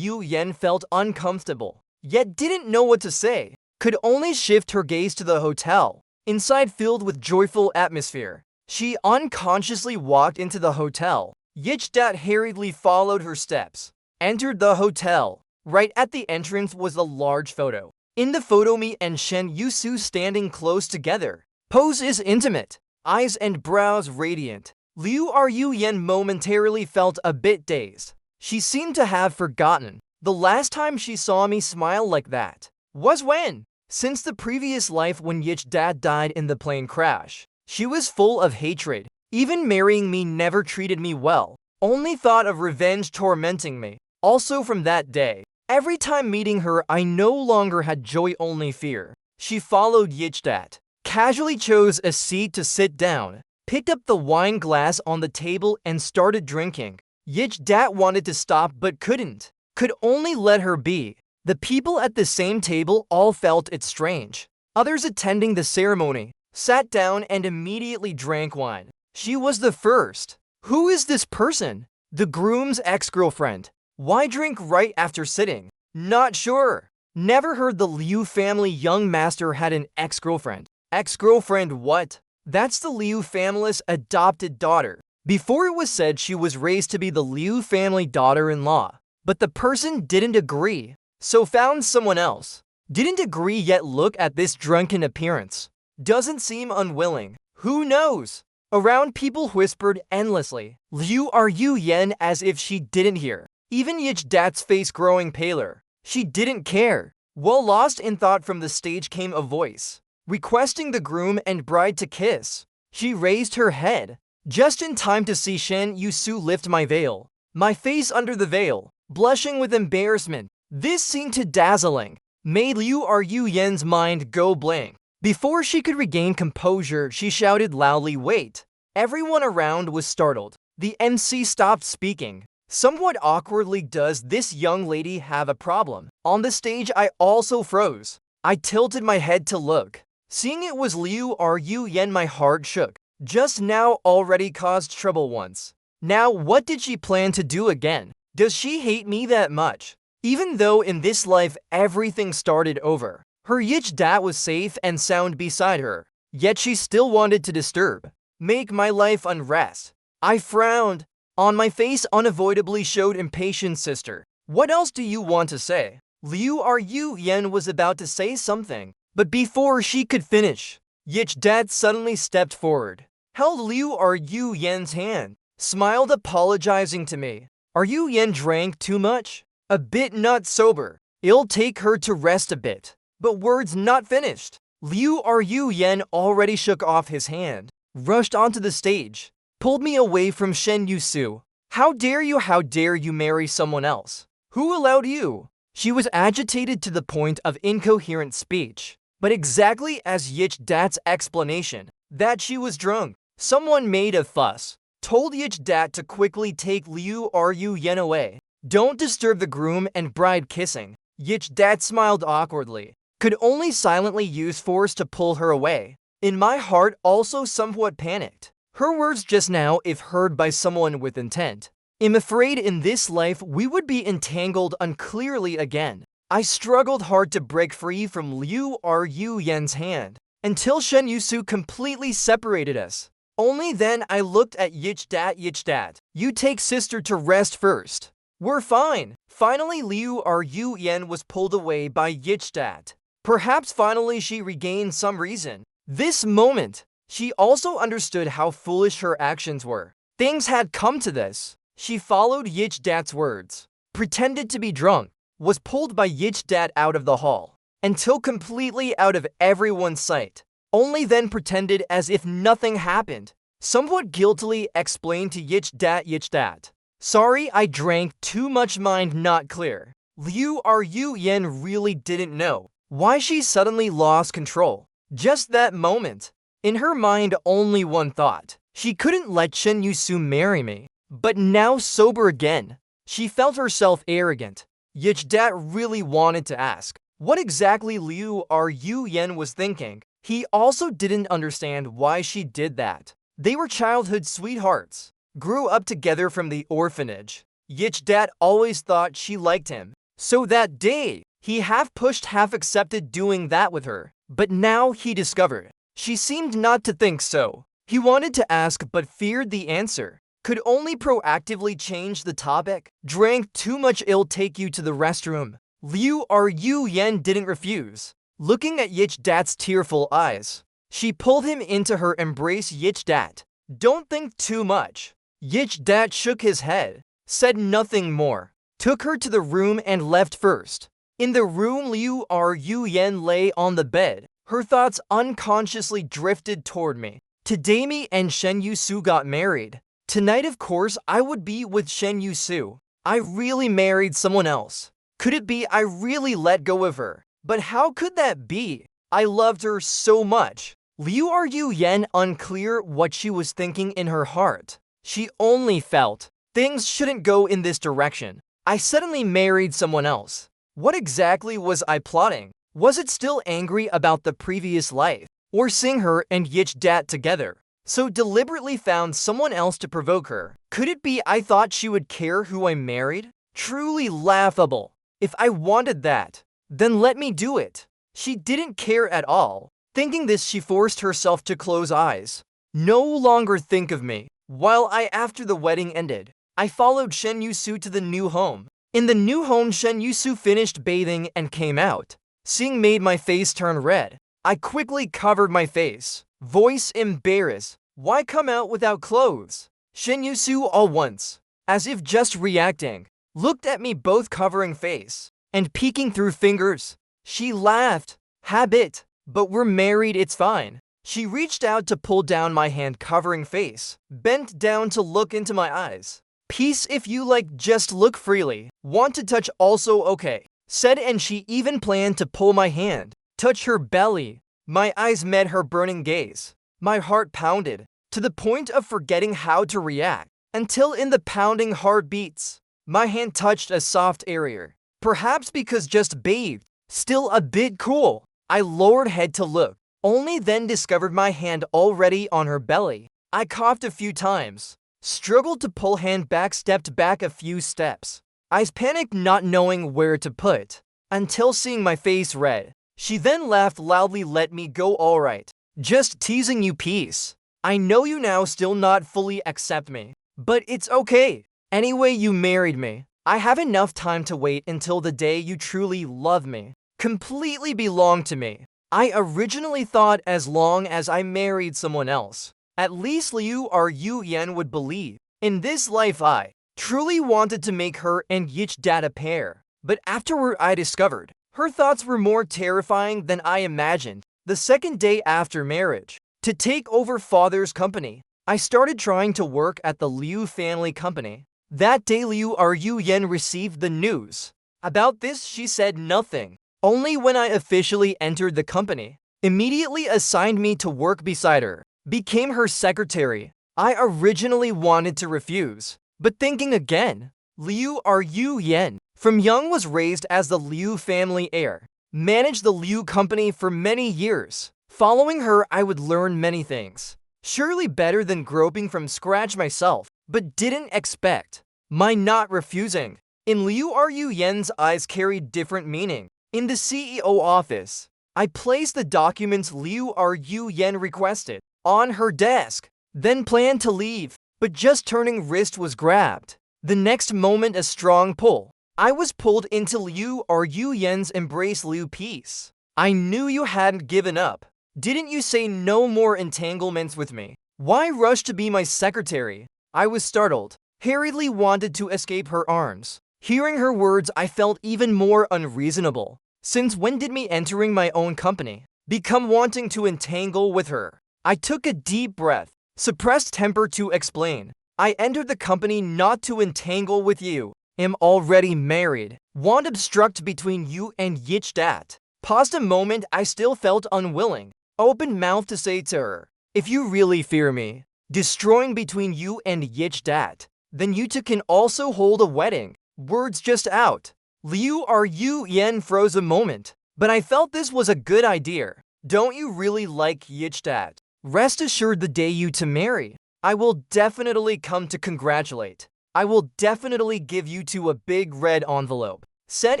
Yen felt uncomfortable, yet didn't know what to say. Could only shift her gaze to the hotel, inside filled with joyful atmosphere. She unconsciously walked into the hotel. Yichdat hurriedly followed her steps, entered the hotel. Right at the entrance was a large photo. In the photo, me and Shen Yusu standing close together. Pose is intimate, eyes and brows radiant. Liu Yen momentarily felt a bit dazed. She seemed to have forgotten the last time she saw me smile like that was when, since the previous life when Yich dad died in the plane crash. She was full of hatred. Even marrying me never treated me well. Only thought of revenge tormenting me. Also from that day, every time meeting her, I no longer had joy, only fear. She followed Yichdat, casually chose a seat to sit down, picked up the wine glass on the table and started drinking. Yichdat wanted to stop but couldn't. Could only let her be. The people at the same table all felt it strange. Others attending the ceremony sat down and immediately drank wine. She was the first. Who is this person? The groom's ex-girlfriend. Why drink right after sitting? Not sure. Never heard the Liu family young master had an ex-girlfriend. Ex-girlfriend what? That's the Liu family's adopted daughter. Before it was said she was raised to be the Liu family daughter-in-law. But the person didn't agree, so found someone else. Didn't agree yet look at this drunken appearance. Doesn't seem unwilling. Who knows? Around people whispered endlessly. Liu Yen as if she didn't hear. Even Yichdat's face growing paler. She didn't care. While lost in thought, from the stage came a voice, requesting the groom and bride to kiss. She raised her head, just in time to see Shen Yusu lift my veil. My face under the veil, blushing with embarrassment. This seemed to dazzling, made Liu Yen's mind go blank. Before she could regain composure, she shouted loudly, "Wait!" Everyone around was startled. The MC stopped speaking. Somewhat awkwardly, does this young lady have a problem? On the stage, I also froze. I tilted my head to look. Seeing it was Liu Yen, my heart shook. Just now already caused trouble once. Now what did she plan to do again? Does she hate me that much? Even though in this life everything started over, her yich dat was safe and sound beside her, yet she still wanted to disturb, make my life unrest. I frowned. On my face unavoidably showed impatience. Sister, what else do you want to say? Liu Ru Yen was about to say something, but before she could finish, Yich Dat suddenly stepped forward, held Liu Ru Yen's hand, smiled apologizing to me. Ru Yen drank too much? A bit not sober. It'll take her to rest a bit. But words not finished. Liu Ru Yen already shook off his hand, rushed onto the stage, pulled me away from Shen Yusu. How dare you marry someone else? Who allowed you? She was agitated to the point of incoherent speech, but exactly as Yich Dat's explanation, that she was drunk. Someone made a fuss, told Yich Dat to quickly take Liu Ru Yen away. Don't disturb the groom and bride kissing. Yich Dat smiled awkwardly, could only silently use force to pull her away. In my heart also somewhat panicked. Her words just now, if heard by someone with intent, I'm afraid in this life we would be entangled unclearly again. I struggled hard to break free from Liu Ru Yen's hand, until Shen Yusu completely separated us. Only then I looked at Yich Dat. You take sister to rest first. We're fine. Finally Liu Ru Yen was pulled away by Yich Dat. Perhaps finally she regained some reason. This moment, she also understood how foolish her actions were. Things had come to this. She followed Yich Dat's words, pretended to be drunk, was pulled by Yich Dat out of the hall, until completely out of everyone's sight. Only then pretended as if nothing happened. Somewhat guiltily explained to Yich Dat. Sorry, I drank too much, mind not clear. Liu Ru Yen really didn't know why she suddenly lost control. Just that moment. In her mind only one thought. She couldn't let Shen Yusu marry me. But now sober again, she felt herself arrogant. Yich Dat really wanted to ask what exactly Liu Ru Yen was thinking. He also didn't understand why she did that. They were childhood sweethearts, grew up together from the orphanage. Yich Dat always thought she liked him. So that day, he half pushed, half accepted doing that with her. But now he discovered she seemed not to think so. He wanted to ask but feared the answer. Could only proactively change the topic. Drank too much, it'll take you to the restroom. Liu Ru Yen didn't refuse. Looking at Yich Dat's tearful eyes, she pulled him into her embrace. Yich Dat, don't think too much. Yich Dat shook his head, said nothing more, took her to the room and left first. In the room, Liu Ru Yen lay on the bed. Her thoughts unconsciously drifted toward me. Today me and Shen Yusu got married. Tonight, of course, I would be with Shen Yusu. I really married someone else. Could it be I really let go of her? But how could that be? I loved her so much. Liu Ru Yen unclear what she was thinking in her heart. She only felt things shouldn't go in this direction. I suddenly married someone else. What exactly was I plotting? Was it still angry about the previous life? Or seeing her and Yich Dat together? So deliberately found someone else to provoke her. Could it be I thought she would care who I married? Truly laughable. If I wanted that, then let me do it. She didn't care at all. Thinking this, she forced herself to close eyes. No longer think of me. While after the wedding ended, I followed Shen Yusu to the new home. In the new home, Shen Yusu finished bathing and came out. Seeing made my face turn red. I quickly covered my face. Voice embarrassed. Why come out without clothes? Shen Yusu all once, as if just reacting, looked at me both covering face and peeking through fingers. She laughed. Habit. But we're married, it's fine. She reached out to pull down my hand covering face, bent down to look into my eyes. Peace, if you like, just look freely. Want to touch also okay, said, and she even planned to pull my hand, touch her belly. My eyes met her burning gaze. My heart pounded, to the point of forgetting how to react, until in the pounding heartbeats, my hand touched a soft area. Perhaps because just bathed, still a bit cool. I lowered head to look, only then discovered my hand already on her belly. I coughed a few times, struggled to pull hand back, stepped back a few steps. I panicked, not knowing where to put, until seeing my face red. She then laughed loudly, let me go, alright. Just teasing you, peace. I know you now still not fully accept me, but it's okay. Anyway, you married me. I have enough time to wait until the day you truly love me, completely belong to me. I originally thought as long as I married someone else, at least Liu or Yu Yan would believe. In this life I truly wanted to make her and Yich Dad a pair, but afterward I discovered her thoughts were more terrifying than I imagined. The second day after marriage, to take over father's company, I started trying to work at the Liu family company. That day Liu or Yu Yan received the news. About this she said nothing. Only when I officially entered the company, immediately assigned me to work beside her, became her secretary. I originally wanted to refuse, but thinking again, Liu or Yu Yan from young was raised as the Liu family heir, managed the Liu company for many years. Following her, I would learn many things, surely better than groping from scratch myself, but didn't expect my not refusing. In Liu or Yu Yan's eyes carried different meaning. In the CEO office, I placed the documents Liu or Yu Yan requested on her desk, then planned to leave, but just turning wrist was grabbed. The next moment a strong pull. I was pulled into Liu or Yu Yan's embrace. Liu, peace. I knew you hadn't given up. Didn't you say no more entanglements with me? Why rush to be my secretary? I was startled, hurriedly wanted to escape her arms. Hearing her words, I felt even more unreasonable. Since when did me entering my own company become wanting to entangle with her? I took a deep breath, suppressed temper to explain. I entered the company not to entangle with you. Am already married. Want obstruct between you and Yich Dat. Paused a moment, I still felt unwilling. Opened mouth to say to her, if you really fear me destroying between you and Yich Dat, then you two can also hold a wedding. Words just out. Liu or Yu Yan froze a moment, but I felt this was a good idea. Don't you really like Yich Dat? Rest assured, the day you to marry, I will definitely come to congratulate. I will definitely give you two a big red envelope. Said,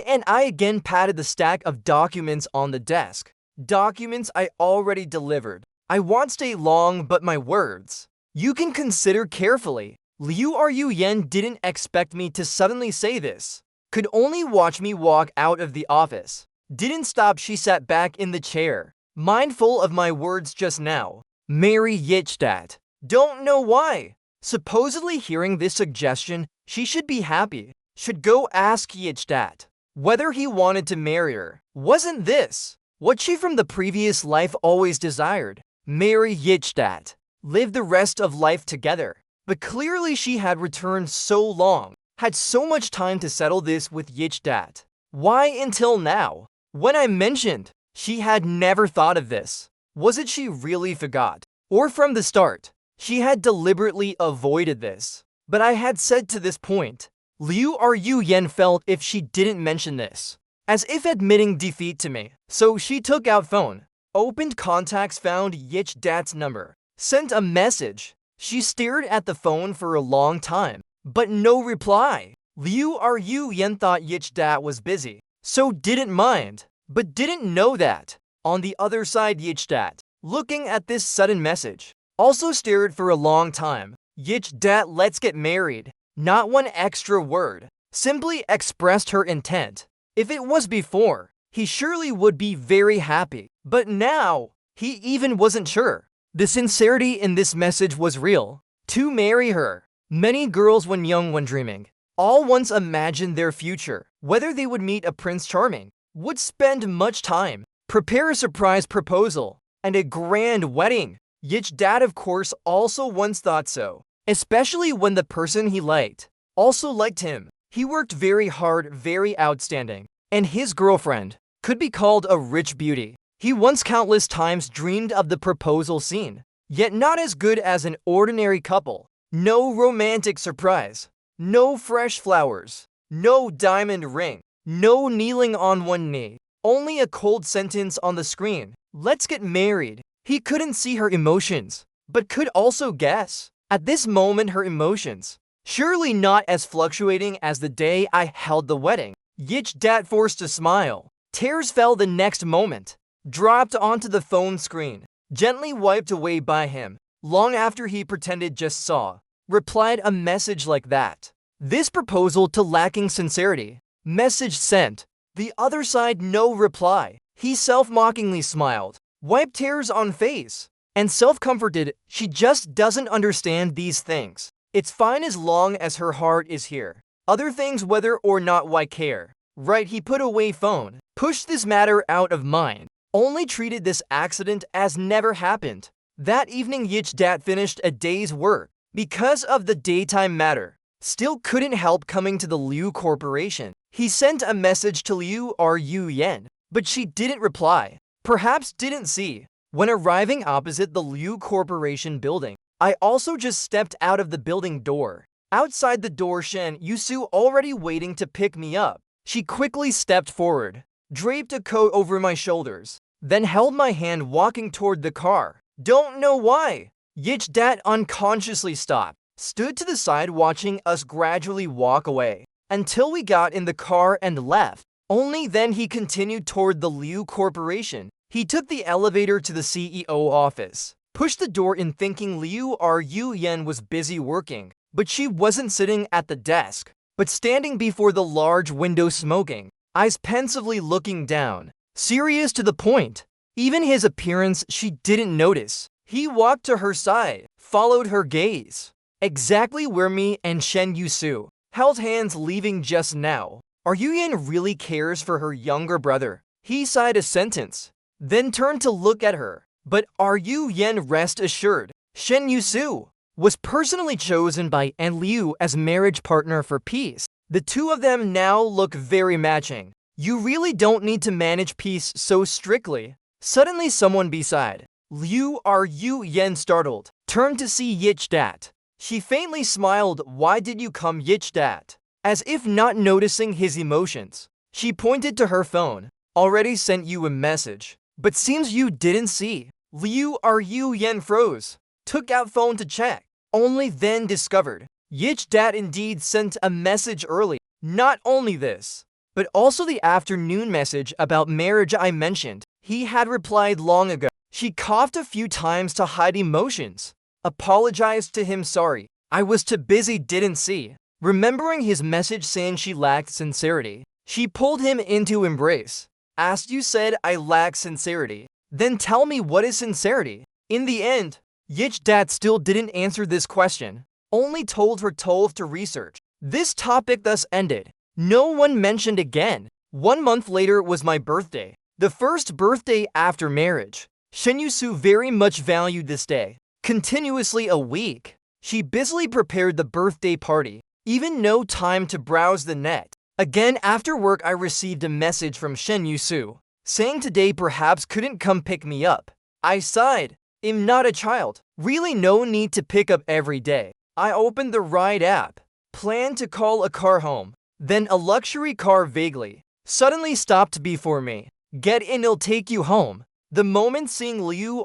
and I again patted the stack of documents on the desk. Documents I already delivered. I won't stay long, but my words you can consider carefully. Liu or Yu Yan didn't expect me to suddenly say this. Could only watch me walk out of the office. Didn't stop, she sat back in the chair, mindful of my words just now. Marry Yich Dat. Don't know why. Supposedly hearing this suggestion, she should be happy. Should go ask Yich Dat whether he wanted to marry her. Wasn't this what she from the previous life always desired? Marry Yich Dat. Live the rest of life together. But clearly she had returned so long, had so much time to settle this with Yich Dat. Why until now? When I mentioned she had never thought of this, was it she really forgot? Or from the start, she had deliberately avoided this? But I had said to this point, Liu or Yu Yan felt if she didn't mention this, as if admitting defeat to me. So she took out phone, opened contacts, found Yich Dat's number, sent a message. She stared at the phone for a long time, but no reply. Liu or Yu Yan thought Yich Dat was busy, so didn't mind, but didn't know that. On the other side, Yich Dat, looking at this sudden message, also stared for a long time. Yich Dat, let's get married. Not one extra word, simply expressed her intent. If it was before, he surely would be very happy, but now, he even wasn't sure. The sincerity in this message was real. To marry her. Many girls when young, when dreaming, all once imagined their future, whether they would meet a Prince Charming, would spend much time, prepare a surprise proposal, and a grand wedding. Yich Dat, of course, also once thought so, especially when the person he liked also liked him. He worked very hard, very outstanding, and his girlfriend could be called a rich beauty. He once countless times dreamed of the proposal scene, yet not as good as an ordinary couple. No romantic surprise, no fresh flowers, no diamond ring, no kneeling on one knee, only a cold sentence on the screen. Let's get married. He couldn't see her emotions, but could also guess. At this moment her emotions, Surely not as fluctuating as the day I held the wedding. Yich Dat forced a smile. Tears fell the next moment, dropped onto the phone screen, gently wiped away by him. Long after he pretended just saw, replied a message like that. This proposal to lacking sincerity. Message sent. The other side no reply. He self-mockingly smiled, wiped tears on face, and self-comforted. She just doesn't understand these things. It's fine as long as her heart is here. Other things whether or not why care. Right, he put away phone, pushed this matter out of mind, only treated this accident as never happened. That evening Yich Dat finished a day's work because of the daytime matter. Still couldn't help coming to the Liu Corporation. He sent a message to Liu Yen, but she didn't reply. Perhaps didn't see. When arriving opposite the Liu Corporation building, I also just stepped out of the building door. Outside the door, Shen Yusu already waiting to pick me up. She quickly stepped forward, draped a coat over my shoulders, then held my hand walking toward the car. Don't know why. Yich Dat unconsciously stopped, stood to the side watching us gradually walk away, until we got in the car and left. Only then he continued toward the Liu Corporation. He took the elevator to the CEO office, pushed the door in thinking Liu Yen was busy working, but she wasn't sitting at the desk, but standing before the large window smoking, eyes pensively looking down, serious to the point. Even his appearance she didn't notice. He walked to her side, followed her gaze, exactly where me and Shen Yusu held hands leaving just now. Yen really cares for her younger brother. He sighed a sentence, then turned to look at her. But Yen, rest assured, Shen Yusu was personally chosen by Liu as marriage partner for peace. The two of them now look very matching. You really don't need to manage peace so strictly. Suddenly someone beside Liu Yen startled, turned to see Yich Dat. She faintly smiled. Why did you come, Yich Dat? As if not noticing his emotions, she pointed to her phone. Already sent you a message, but seems you didn't see. Liu Yen froze, took out phone to check, only then discovered Yich Dat indeed sent a message early. Not only this, but also the afternoon message about marriage I mentioned. He had replied long ago. She coughed a few times to hide emotions, apologized to him. Sorry, I was too busy, didn't see. Remembering his message saying she lacked sincerity, she pulled him into embrace. Asked, you said I lack sincerity. Then tell me, what is sincerity? In the end, Yich Dat still didn't answer this question, only told her to research. This topic thus ended. No one mentioned again. 1 month later was my birthday, the first birthday after marriage. Shen Yusu very much valued this day. Continuously a week, she busily prepared the birthday party, even no time to browse the net. Again after work I received a message from Shen Yusu, saying today perhaps couldn't come pick me up. I sighed. I'm not a child. Really no need to pick up every day. I opened the ride app, planned to call a car home. Then a luxury car vaguely, suddenly stopped before me. Get in, it'll take you home. The moment seeing Liu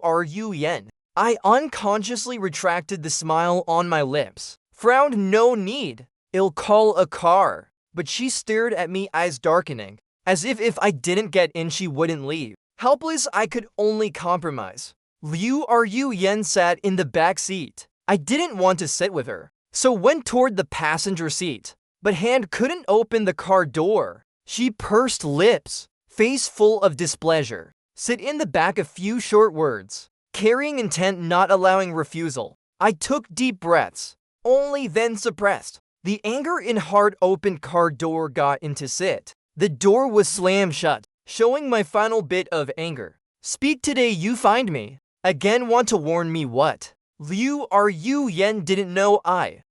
Yen, I unconsciously retracted the smile on my lips. Frowned, no need. I'll call a car. But she stared at me, eyes darkening, as if I didn't get in she wouldn't leave. Helpless, I could only compromise. Liu Yen sat in the back seat. I didn't want to sit with her, so went toward the passenger seat, but hand couldn't open the car door. She pursed lips, face full of displeasure. Sit in the back, a few short words, carrying intent not allowing refusal. I took deep breaths, only then suppressed. The anger in heart opened car door, got into sit. The door was slammed shut, showing my final bit of anger. Speak today you find me. Again want to warn me what? Liu Yen didn't know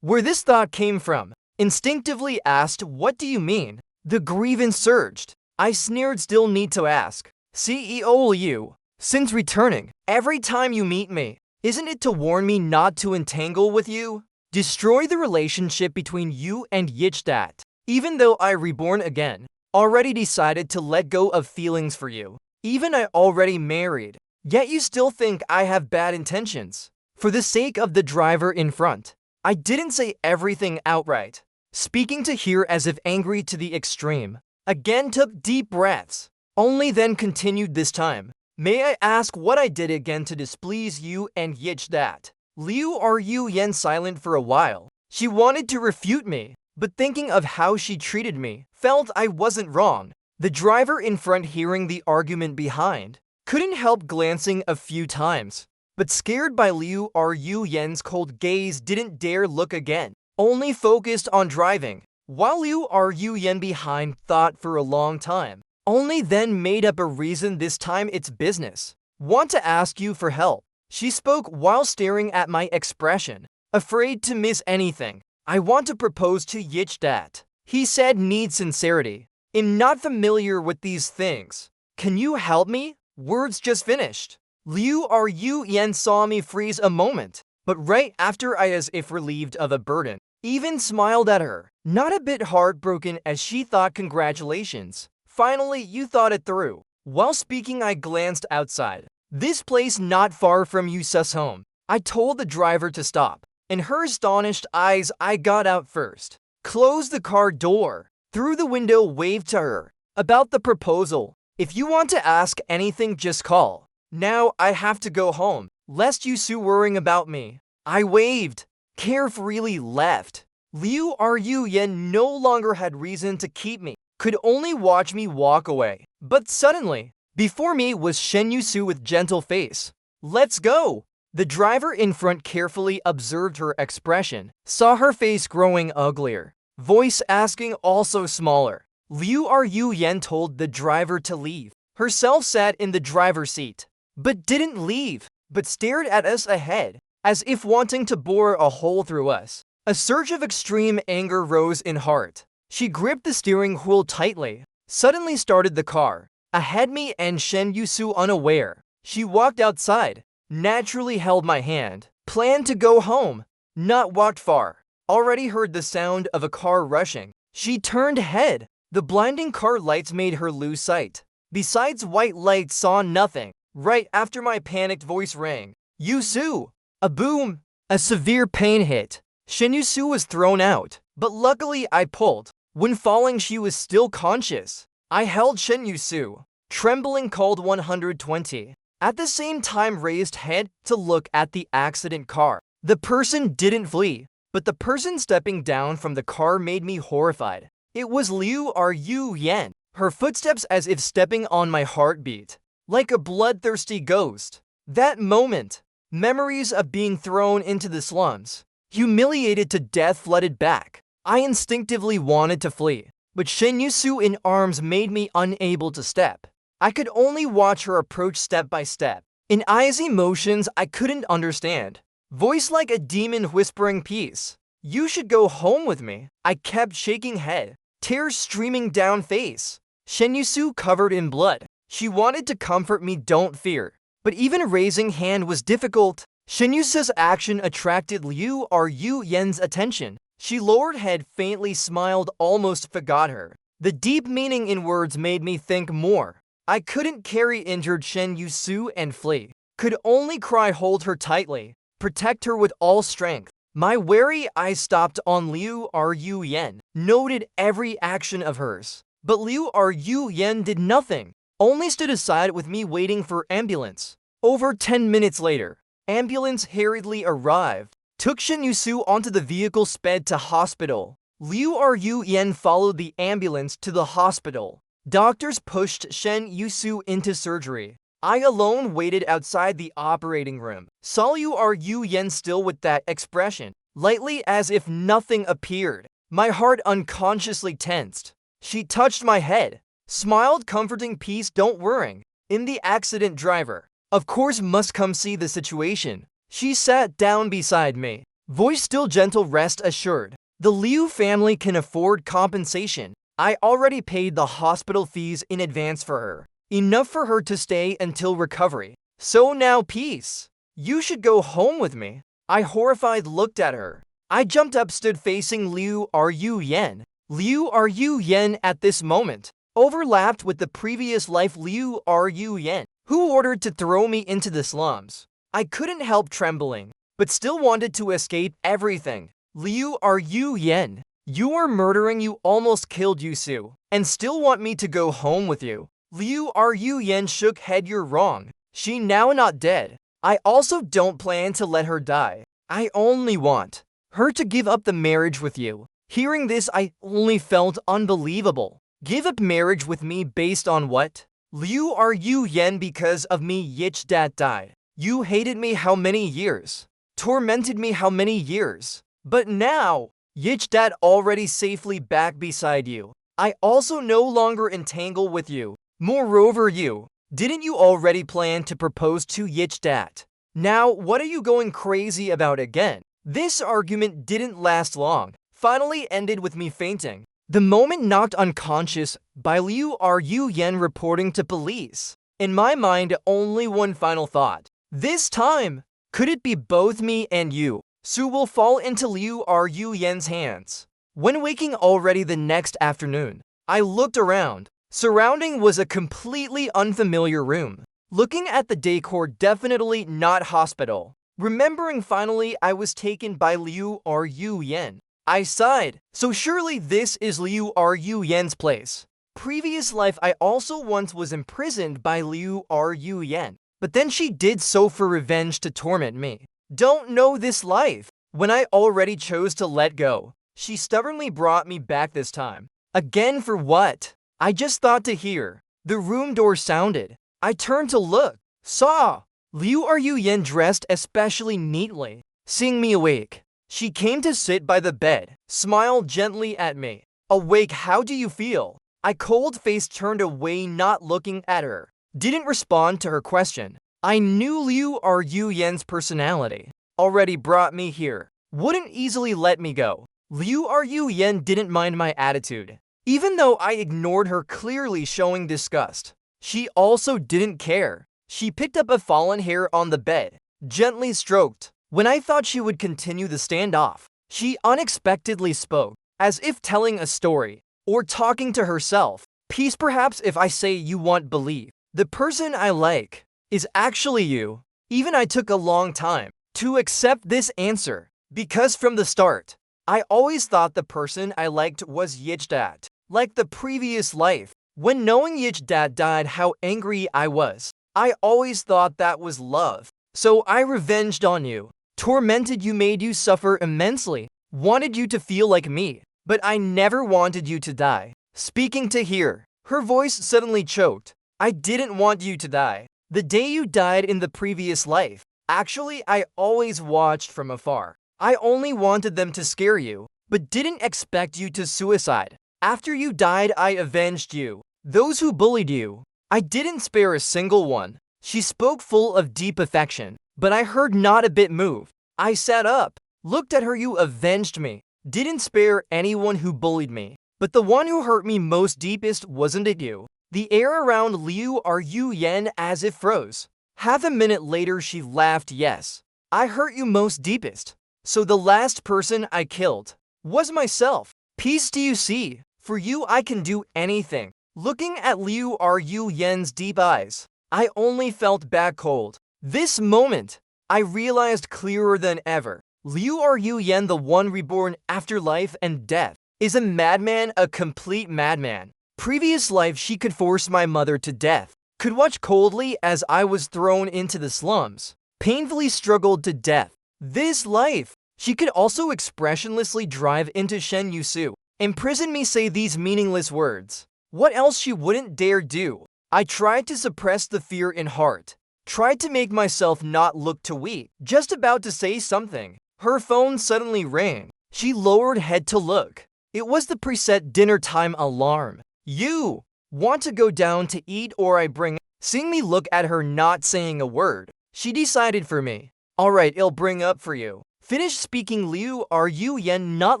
where this thought came from. Instinctively asked, what do you mean? The grievance surged. I sneered, still need to ask. CEO Liu, since returning, every time you meet me, isn't it to warn me not to entangle with you? Destroy the relationship between you and Yich Dat. Even though I reborn again, already decided to let go of feelings for you. Even I already married, yet you still think I have bad intentions. For the sake of the driver in front, I didn't say everything outright. Speaking to here as if angry to the extreme. Again took deep breaths. Only then continued this time. May I ask what I did again to displease you and yitch that? Liu Are Yu Yen silent for a while. She wanted to refute me, but thinking of how she treated me, felt I wasn't wrong. The driver in front hearing the argument behind, couldn't help glancing a few times. But scared by Liu Are Yu Yen's cold gaze didn't dare look again, only focused on driving. While Liu Are Yu Yen behind thought for a long time, only then made up a reason this time it's business. Want to ask you for help. She spoke while staring at my expression, afraid to miss anything. I want to propose to Yich that. He said need sincerity. I'm not familiar with these things. Can you help me? Words just finished. Liu Are Yu Yen saw me freeze a moment, but right after I as if relieved of a burden, even smiled at her, not a bit heartbroken as she thought congratulations. Finally, you thought it through. While speaking, I glanced outside. This place not far from Yusa's home. I told the driver to stop. In her astonished eyes, I got out first. Closed the car door. Through the window, waved to her. About the proposal. If you want to ask anything, just call. Now I have to go home, lest Yusu worrying about me. I waved. Carefreely left. Liu Are Yu Yen no longer had reason to keep me. Could only watch me walk away. But suddenly, before me was Shen Yusu with gentle face. Let's go! The driver in front carefully observed her expression, saw her face growing uglier. Voice asking also smaller. Liu Are Yu Yen told the driver to leave. Herself sat in the driver's seat, but didn't leave, but stared at us ahead, as if wanting to bore a hole through us. A surge of extreme anger rose in heart. She gripped the steering wheel tightly, suddenly started the car. Ahead me and Shen Yusu unaware. She walked outside, naturally held my hand. Planned to go home, not walked far. Already heard the sound of a car rushing. She turned head. The blinding car lights made her lose sight. Besides white lights saw nothing. Right after my panicked voice rang. Yusu! A boom! A severe pain hit. Shen Yusu was thrown out, but luckily I pulled. When falling she was still conscious. I held Shen Yusu, trembling called 120. At the same time raised head to look at the accident car. The person didn't flee, but the person stepping down from the car made me horrified. It was Liu Are Yu Yen, her footsteps as if stepping on my heartbeat, like a bloodthirsty ghost. That moment, memories of being thrown into the slums, humiliated to death flooded back. I instinctively wanted to flee, but Shen Yusu in arms made me unable to step. I could only watch her approach step by step. In eyes emotions I couldn't understand. Voice like a demon whispering peace. You should go home with me. I kept shaking head, tears streaming down face. Shen Yusu covered in blood. She wanted to comfort me, don't fear. But even raising hand was difficult. Shen Yusu's action attracted Liu Are Yu Yen's attention. She lowered head, faintly smiled, almost forgot her. The deep meaning in words made me think more. I couldn't carry injured Shen Yusu and flee. Could only cry, hold her tightly, protect her with all strength. My wary eyes stopped on Liu Are Yu Yen, noted every action of hers. But Liu Are Yu Yen did nothing, only stood aside with me waiting for ambulance. Over 10 minutes later, ambulance hurriedly arrived. Took Shen Yusu onto the vehicle, sped to hospital. Liu Are Yu Yen followed the ambulance to the hospital. Doctors pushed Shen Yusu into surgery. I alone waited outside the operating room. Saw Liu Are Yu Yen still with that expression, lightly as if nothing appeared. My heart unconsciously tensed. She touched my head, smiled comforting peace, don't worry. In the accident driver, of course must come see the situation. She sat down beside me, voice still gentle, rest assured. The Liu family can afford compensation. I already paid the hospital fees in advance for her. Enough for her to stay until recovery. So now peace. You should go home with me. I horrified looked at her. I jumped up, stood facing Liu Are Yu Yen. Liu Are Yu Yen at this moment overlapped with the previous life Liu Are Yu Yen, who ordered to throw me into the slums. I couldn't help trembling, but still wanted to escape everything. Liu, are you Yen? You are murdering, you almost killed Yusu, and still want me to go home with you. Liu, are you Yen? Shook head, you're wrong. She now not dead. I also don't plan to let her die. I only want her to give up the marriage with you. Hearing this, I only felt unbelievable. Give up marriage with me based on what? Liu, are you Yen? Because of me, Yich Dad died. You hated me how many years? Tormented me how many years? But now, Yich Dad already safely back beside you. I also no longer entangle with you. Moreover, didn't you already plan to propose to Yich Dad? Now, what are you going crazy about again? This argument didn't last long. Finally ended with me fainting. The moment knocked unconscious by Liu Are Yu Yen reporting to police. In my mind, only one final thought. This time, could it be both me and you? Su will fall into Liu Are Yu Yen's hands. When waking already the next afternoon, I looked around. Surrounding was a completely unfamiliar room. Looking at the decor, definitely not hospital. Remembering finally I was taken by Liu Are Yu Yen. I sighed. So surely this is Liu Are Yu Yen's place. Previous life I also once was imprisoned by Liu Are Yu Yen. But then she did so for revenge to torment me. Don't know this life. When I already chose to let go, she stubbornly brought me back this time. Again for what? I just thought to hear. The room door sounded. I turned to look. Saw Liu Are Yu Yen dressed especially neatly. Seeing me awake, she came to sit by the bed, smiled gently at me. Awake, how do you feel? I cold-faced turned away, not looking at her. Didn't respond to her question. I knew Liu Are Yu Yen's personality already brought me here. Wouldn't easily let me go. Liu Are Yu Yen didn't mind my attitude. Even though I ignored her, clearly showing disgust, she also didn't care. She picked up a fallen hair on the bed, gently stroked. When I thought she would continue the standoff, she unexpectedly spoke, as if telling a story, or talking to herself. Peace, perhaps, if I say you won't believe. The person I like is actually you. Even I took a long time to accept this answer, because from the start, I always thought the person I liked was Yich Dad. Like the previous life, when knowing Yich Dad died, how angry I was. I always thought that was love. So I revenged on you, tormented you, made you suffer immensely, wanted you to feel like me, but I never wanted you to die. Speaking to hear, her voice suddenly choked. I didn't want you to die. The day you died in the previous life, actually I always watched from afar. I only wanted them to scare you, but didn't expect you to suicide. After you died, I avenged you. Those who bullied you, I didn't spare a single one. She spoke full of deep affection, but I heard not a bit moved. I sat up, looked at her. You avenged me. Didn't spare anyone who bullied me. But the one who hurt me most deepest, wasn't it you? The air around Liu Are Yu Yen as if froze. Half a minute later she laughed. Yes, I hurt you most deepest. So the last person I killed was myself. Peace, do you see? For you I can do anything. Looking at Liu Are Yu Yen's deep eyes, I only felt back cold. This moment, I realized clearer than ever. Liu Are Yu Yen, the one reborn after life and death, is a madman, a complete madman. Previous life she could force my mother to death, could watch coldly as I was thrown into the slums, painfully struggled to death. This life, she could also expressionlessly drive into Shen Yusu, imprison me, say these meaningless words. What else she wouldn't dare do? I tried to suppress the fear in heart, tried to make myself not look too weak. Just about to say something, her phone suddenly rang. She lowered head to look. It was the preset dinner time alarm. You want to go down to eat or I bring? Seeing me look at her, not saying a word, she decided for me. Alright, I'll bring up for you. Finished speaking. Liu Are Yu Yen, not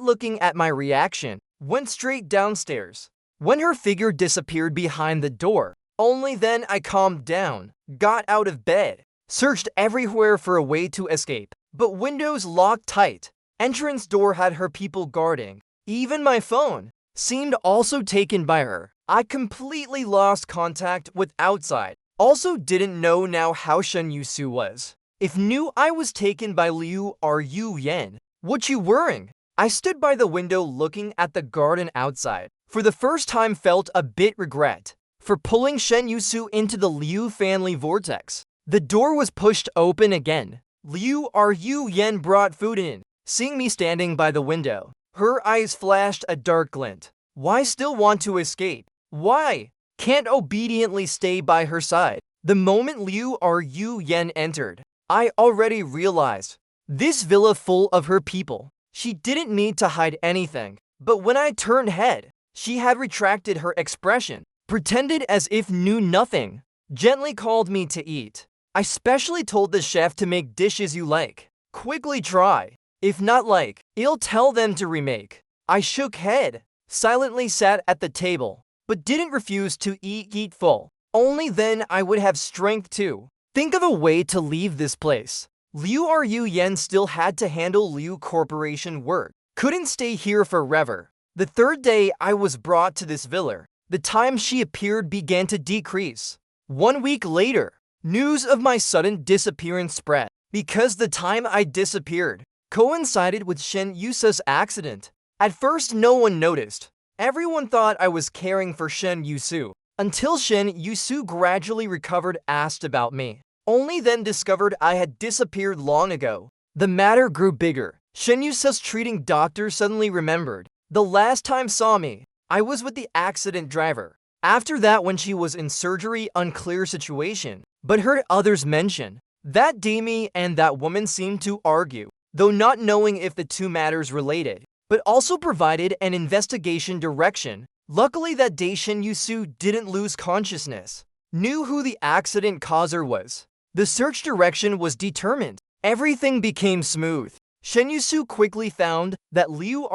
looking at my reaction, went straight downstairs. When her figure disappeared behind the door, only then I calmed down, got out of bed, searched everywhere for a way to escape, but windows locked tight. Entrance door had her people guarding. Even my phone seemed also taken by her. I completely lost contact with outside. Also didn't know now how Shen Yusu was. If knew I was taken by Liu Are Yu Yen, what you wearing? I stood by the window looking at the garden outside. For the first time felt a bit regret for pulling Shen Yusu into the Liu family vortex. The door was pushed open again. Liu Yen brought food in. Seeing me standing by the window, her eyes flashed a dark glint. Why still want to escape? Why can't obediently stay by her side? The moment Liu Yen entered, I already realized this villa full of her people. She didn't need to hide anything. But when I turned head, she had retracted her expression, pretended as if knew nothing, gently called me to eat. I specially told the chef to make dishes you like. Quickly try. If not like, I'll tell them to remake. I shook head, silently sat at the table, but didn't refuse to eat full. Only then I would have strength to think of a way to leave this place. Liu Yen still had to handle Liu Corporation work. Couldn't stay here forever. The third day I was brought to this villa, the time she appeared began to decrease. 1 week later, news of my sudden disappearance spread. Because the time I disappeared coincided with Shen Yusu's accident. At first no one noticed. Everyone thought I was caring for Shen Yusu, until Shen Yusu gradually recovered, asked about me. Only then discovered I had disappeared long ago. The matter grew bigger. Shen Yusu's treating doctor suddenly remembered. The last time saw me, I was with the accident driver. After that, when she was in surgery, unclear situation, but heard others mention. That day me and that woman seemed to argue, though not knowing if the two matters related, but also provided an investigation direction. Luckily that day Shen Yusu didn't lose consciousness, knew who the accident causer was. The search direction was determined. Everything became smooth. Shen Yusu quickly found that Liu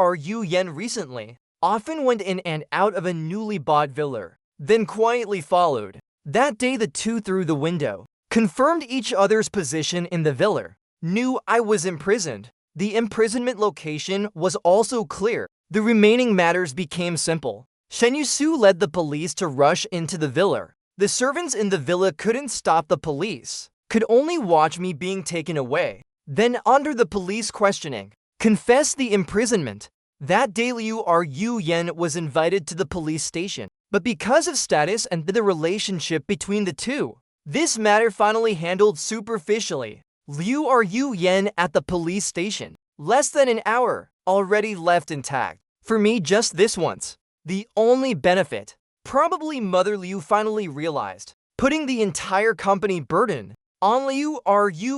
Yen recently often went in and out of a newly bought villa, then quietly followed. That day the two through the window confirmed each other's position in the villa, knew I was imprisoned. The imprisonment location was also clear. The remaining matters became simple. Shen Yusu led the police to rush into the villa. The servants in the villa couldn't stop the police, could only watch me being taken away. Then under the police questioning, confessed the imprisonment. That day Liu Yen was invited to the police station. But because of status and the relationship between the two, this matter finally handled superficially. Liu Yen at the police station. Less than an hour, already left intact. For me, just this once. The only benefit. Probably Mother Liu finally realized, putting the entire company burden on Liu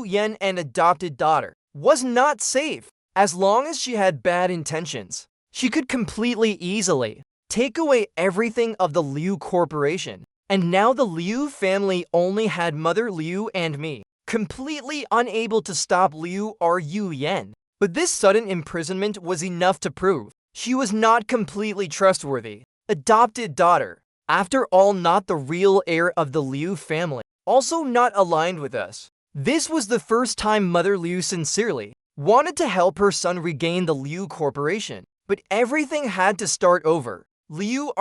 Yen and adopted daughter was not safe. As long as she had bad intentions, she could completely easily take away everything of the Liu Corporation. And now the Liu family only had Mother Liu and me, completely unable to stop Liu Yen. But this sudden imprisonment was enough to prove she was not completely trustworthy. Adopted daughter, after all, not the real heir of the Liu family, also not aligned with us. This was the first time Mother Liu sincerely wanted to help her son regain the Liu Corporation. But everything had to start over. Liu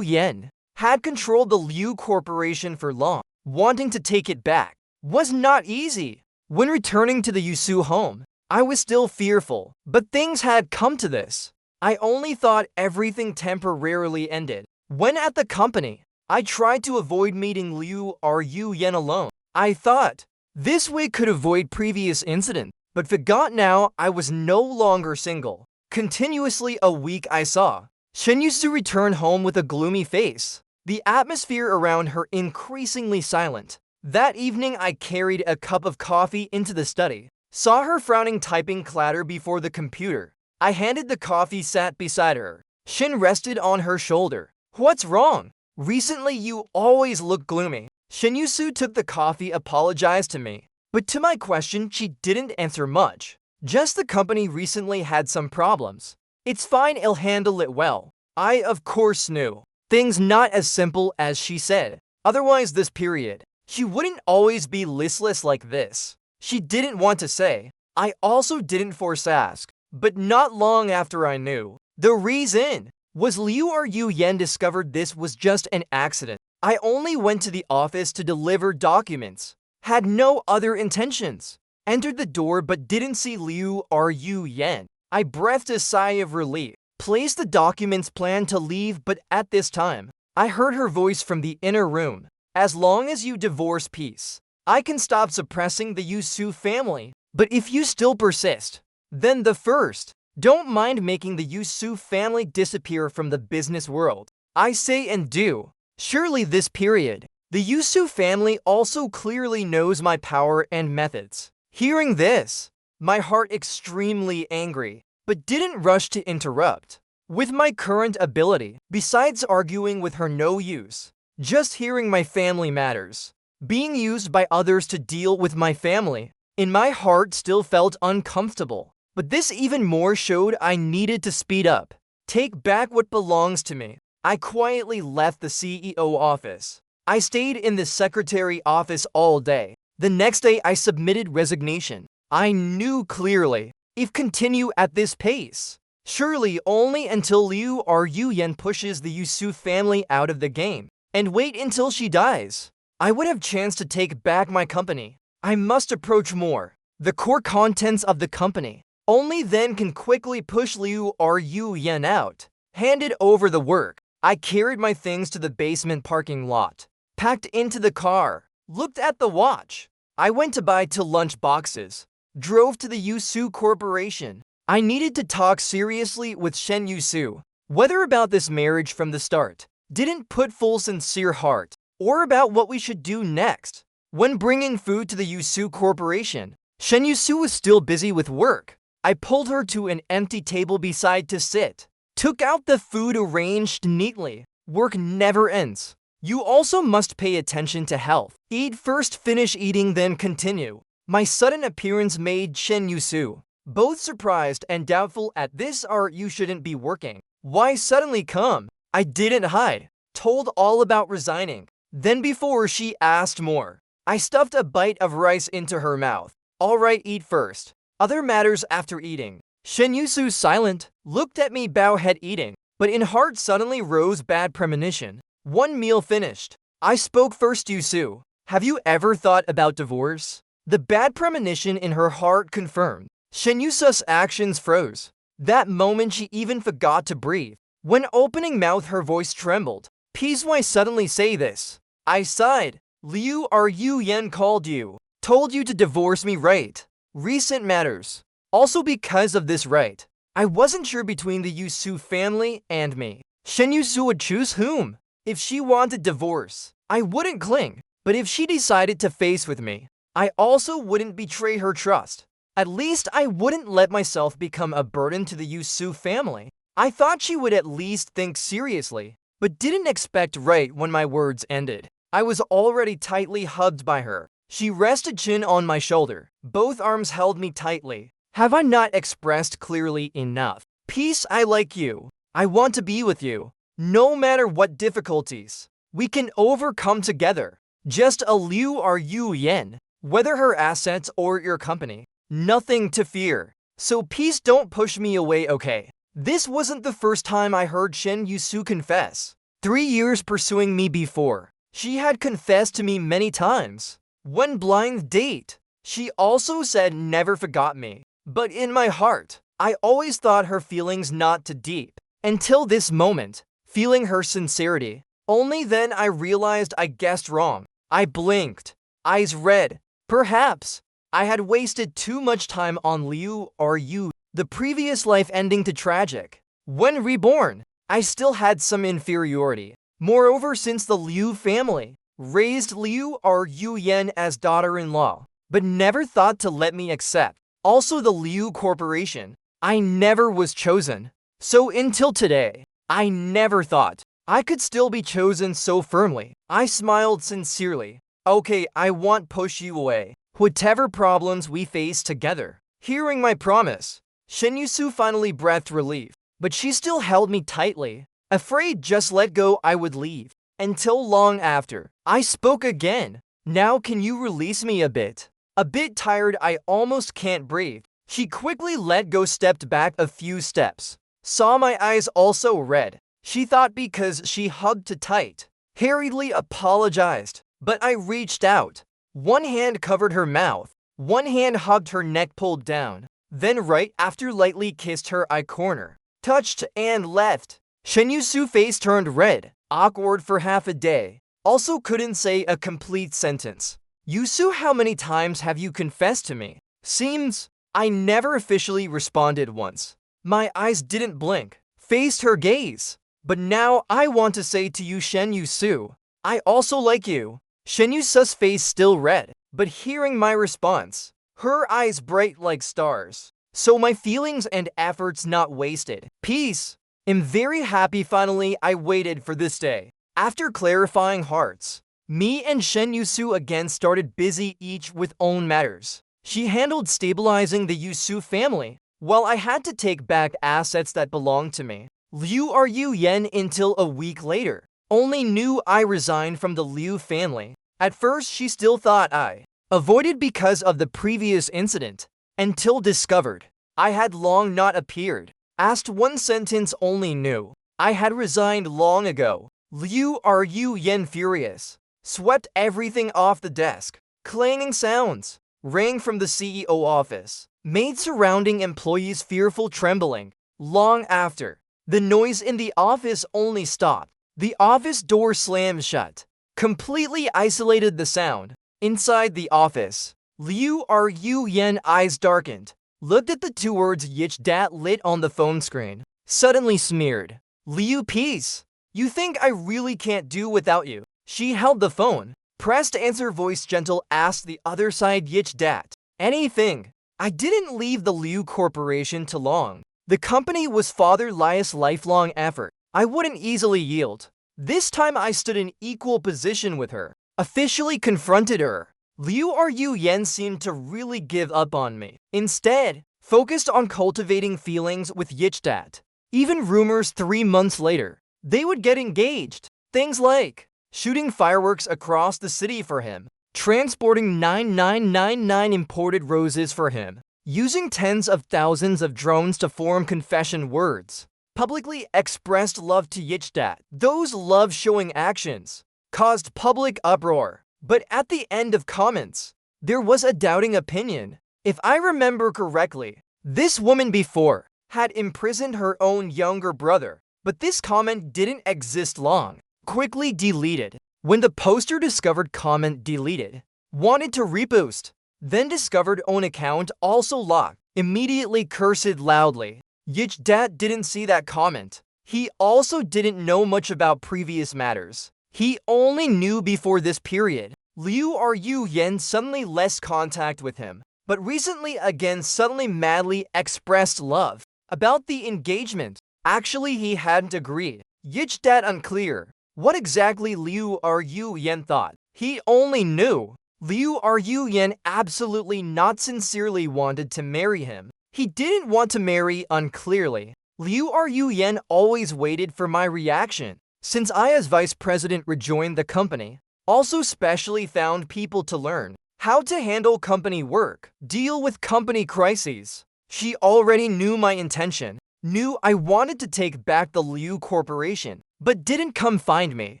Yen had controlled the Liu Corporation for long. Wanting to take it back was not easy. When returning to the Yusu home, I was still fearful, but things had come to this. I only thought everything temporarily ended. When at the company, I tried to avoid meeting Liu Yen alone. I thought this way could avoid previous incidents, but forgot now I was no longer single. Continuously a week I saw Shen Yusu return home with a gloomy face, the atmosphere around her increasingly silent. That evening I carried a cup of coffee into the study, saw her frowning typing clatter before the computer. I handed the coffee, sat beside her. Shin rested on her shoulder. What's wrong? Recently you always look gloomy. Shin Yusu took the coffee, apologized to me, but to my question she didn't answer much. Just the company recently had some problems. It's fine, I'll handle it well. I of course knew things not as simple as she said. Otherwise this period, she wouldn't always be listless like this. She didn't want to say. I also didn't force ask. But not long after I knew. The reason was Liu Yen discovered this was just an accident. I only went to the office to deliver documents. Had no other intentions. Entered the door but didn't see Liu Yen. I breathed a sigh of relief, placed the documents, planned to leave, but at this time, I heard her voice from the inner room. As long as you divorce peace, I can stop suppressing the Yusu family. But if you still persist, then the first, don't mind making the Yusu family disappear from the business world. I say and do. Surely this period, the Yusu family also clearly knows my power and methods. Hearing this, my heart extremely angry, but didn't rush to interrupt. With my current ability, besides arguing with her no use, just hearing my family matters, being used by others to deal with my family, in my heart still felt uncomfortable. But this even more showed I needed to speed up, take back what belongs to me. I quietly left the CEO office. I stayed in the secretary office all day. The next day I submitted resignation. I knew clearly, if continue at this pace, surely only until Liu Ruyen pushes the Yusu family out of the game, and wait until she dies, I would have chance to take back my company. I must approach more the core contents of the company. Only then can quickly push Liu Ruyen out. Handed over the work, I carried my things to the basement parking lot, packed into the car, looked at the watch. I went to buy 2 lunch boxes, drove to the Yusu Corporation. I needed to talk seriously with Shen Yusu, whether about this marriage from the start, didn't put full sincere heart, or about what we should do next. When bringing food to the Yusu Corporation, Shen Yusu was still busy with work. I pulled her to an empty table beside to sit, took out the food arranged neatly. Work never ends. You also must pay attention to health. Eat first, finish eating, then continue. My sudden appearance made Shen Yusu both surprised and doubtful. At this art, you shouldn't be working. Why suddenly come? I didn't hide. Told all about resigning. Then before she asked more, I stuffed a bite of rice into her mouth. All right, eat first. Other matters after eating. Shen Yusu silent, looked at me, bow head eating, but in heart suddenly rose bad premonition. One meal finished. I spoke first. Yusu, have you ever thought about divorce? The bad premonition in her heart confirmed. Shen Yusu's actions froze. That moment she even forgot to breathe. When opening mouth her voice trembled. Peace, why suddenly say this? I sighed. Liu Ruyen called you. Told you to divorce me, right? Recent matters. Also because of this, right? I wasn't sure between the Yusu family and me. Shen Yusu would choose whom? If she wanted divorce, I wouldn't cling. But if she decided to face with me, I also wouldn't betray her trust. At least I wouldn't let myself become a burden to the Yusu family. I thought she would at least think seriously, but didn't expect right when my words ended. I was already tightly hugged by her. She rested chin on my shoulder. Both arms held me tightly. Have I not expressed clearly enough? Peace, I like you. I want to be with you. No matter what difficulties, we can overcome together. Just a Liu Ruyen, whether her assets or your company. Nothing to fear. So peace, don't push me away, okay? This wasn't the first time I heard Shen Yusu confess. 3 years pursuing me before, she had confessed to me many times. When blind date, she also said never forgot me. But in my heart, I always thought her feelings not too deep. Until this moment, feeling her sincerity. Only then I realized I guessed wrong. I blinked, eyes red. Perhaps I had wasted too much time on Liu Ruyen, the previous life ending to tragic. When reborn, I still had some inferiority. Moreover, since the Liu family raised Liu Ruyen as daughter-in-law, but never thought to let me accept. Also the Liu Corporation, I never was chosen. So until today, I never thought I could still be chosen so firmly. I smiled sincerely. Okay, I won't push you away. Whatever problems we face together. Hearing my promise, Shen Yusu finally breathed relief, but she still held me tightly. Afraid just let go I would leave. Until long after, I spoke again. Now can you release me a bit? A bit tired, I almost can't breathe. She quickly let go, stepped back a few steps. Saw my eyes also red. She thought because she hugged too tight. Hurriedly apologized, but I reached out. One hand covered her mouth. One hand hugged her neck, pulled down. Then right after lightly kissed her eye corner, touched and left. Shen Yusu face turned red, awkward for half a day. Also couldn't say a complete sentence. Yusu, how many times have you confessed to me? Seems I never officially responded once. My eyes didn't blink, faced her gaze. But now I want to say to you, Shen Yusu, I also like you. Shen Yusu's face still red, but hearing my response, her eyes bright like stars. So my feelings and efforts not wasted. Peace. I'm very happy finally I waited for this day. After clarifying hearts, me and Shen Yusu again started busy each with own matters. She handled stabilizing the Yusu family, while I had to take back assets that belonged to me. Liu Ru Yen until a week later only knew I resigned from the Liu family. At first she still thought I avoided because of the previous incident, until discovered I had long not appeared. Asked one sentence only knew I had resigned long ago. Liu Ru Yen furious, swept everything off the desk. Clanging sounds rang from the CEO office, made surrounding employees fearful trembling. Long after, the noise in the office only stopped. The office door slammed shut, completely isolated the sound. Inside the office, Liu Ru Yen eyes darkened, looked at the two words Yich Dat lit on the phone screen, suddenly smeared. Liu, peace. You think I really can't do without you? She held the phone, pressed answer voice gentle, asked the other side Yich Dat. Anything. I didn't leave the Liu Corporation too long. The company was Father Lias' lifelong effort. I wouldn't easily yield. This time I stood in equal position with her, officially confronted her. Liu Ru Yen seemed to really give up on me. Instead, focused on cultivating feelings with Yichdat. Even rumors 3 months later, they would get engaged. Things like shooting fireworks across the city for him, transporting 9999 imported roses for him, using tens of thousands of drones to form confession words, publicly expressed love to Yichdat. Those love-showing actions caused public uproar. But at the end of comments, there was a doubting opinion. If I remember correctly, this woman before had imprisoned her own younger brother, but this comment didn't exist long. Quickly deleted. When the poster discovered comment deleted, wanted to repost, then discovered own account also locked, immediately cursed loudly. Yichdat didn't see that comment. He also didn't know much about previous matters. He only knew before this period. Liu Ru Yen suddenly lost contact with him, but recently again suddenly madly expressed love. About the engagement, actually he hadn't agreed. Yichdat unclear what exactly Liu Ru Yen thought. He only knew Liu Ru Yen absolutely not sincerely wanted to marry him. He didn't want to marry unclearly. Liu Ru Yen always waited for my reaction. Since I as vice president rejoined the company, also specially found people to learn how to handle company work, deal with company crises. She already knew my intention, knew I wanted to take back the Liu Corporation, but didn't come find me.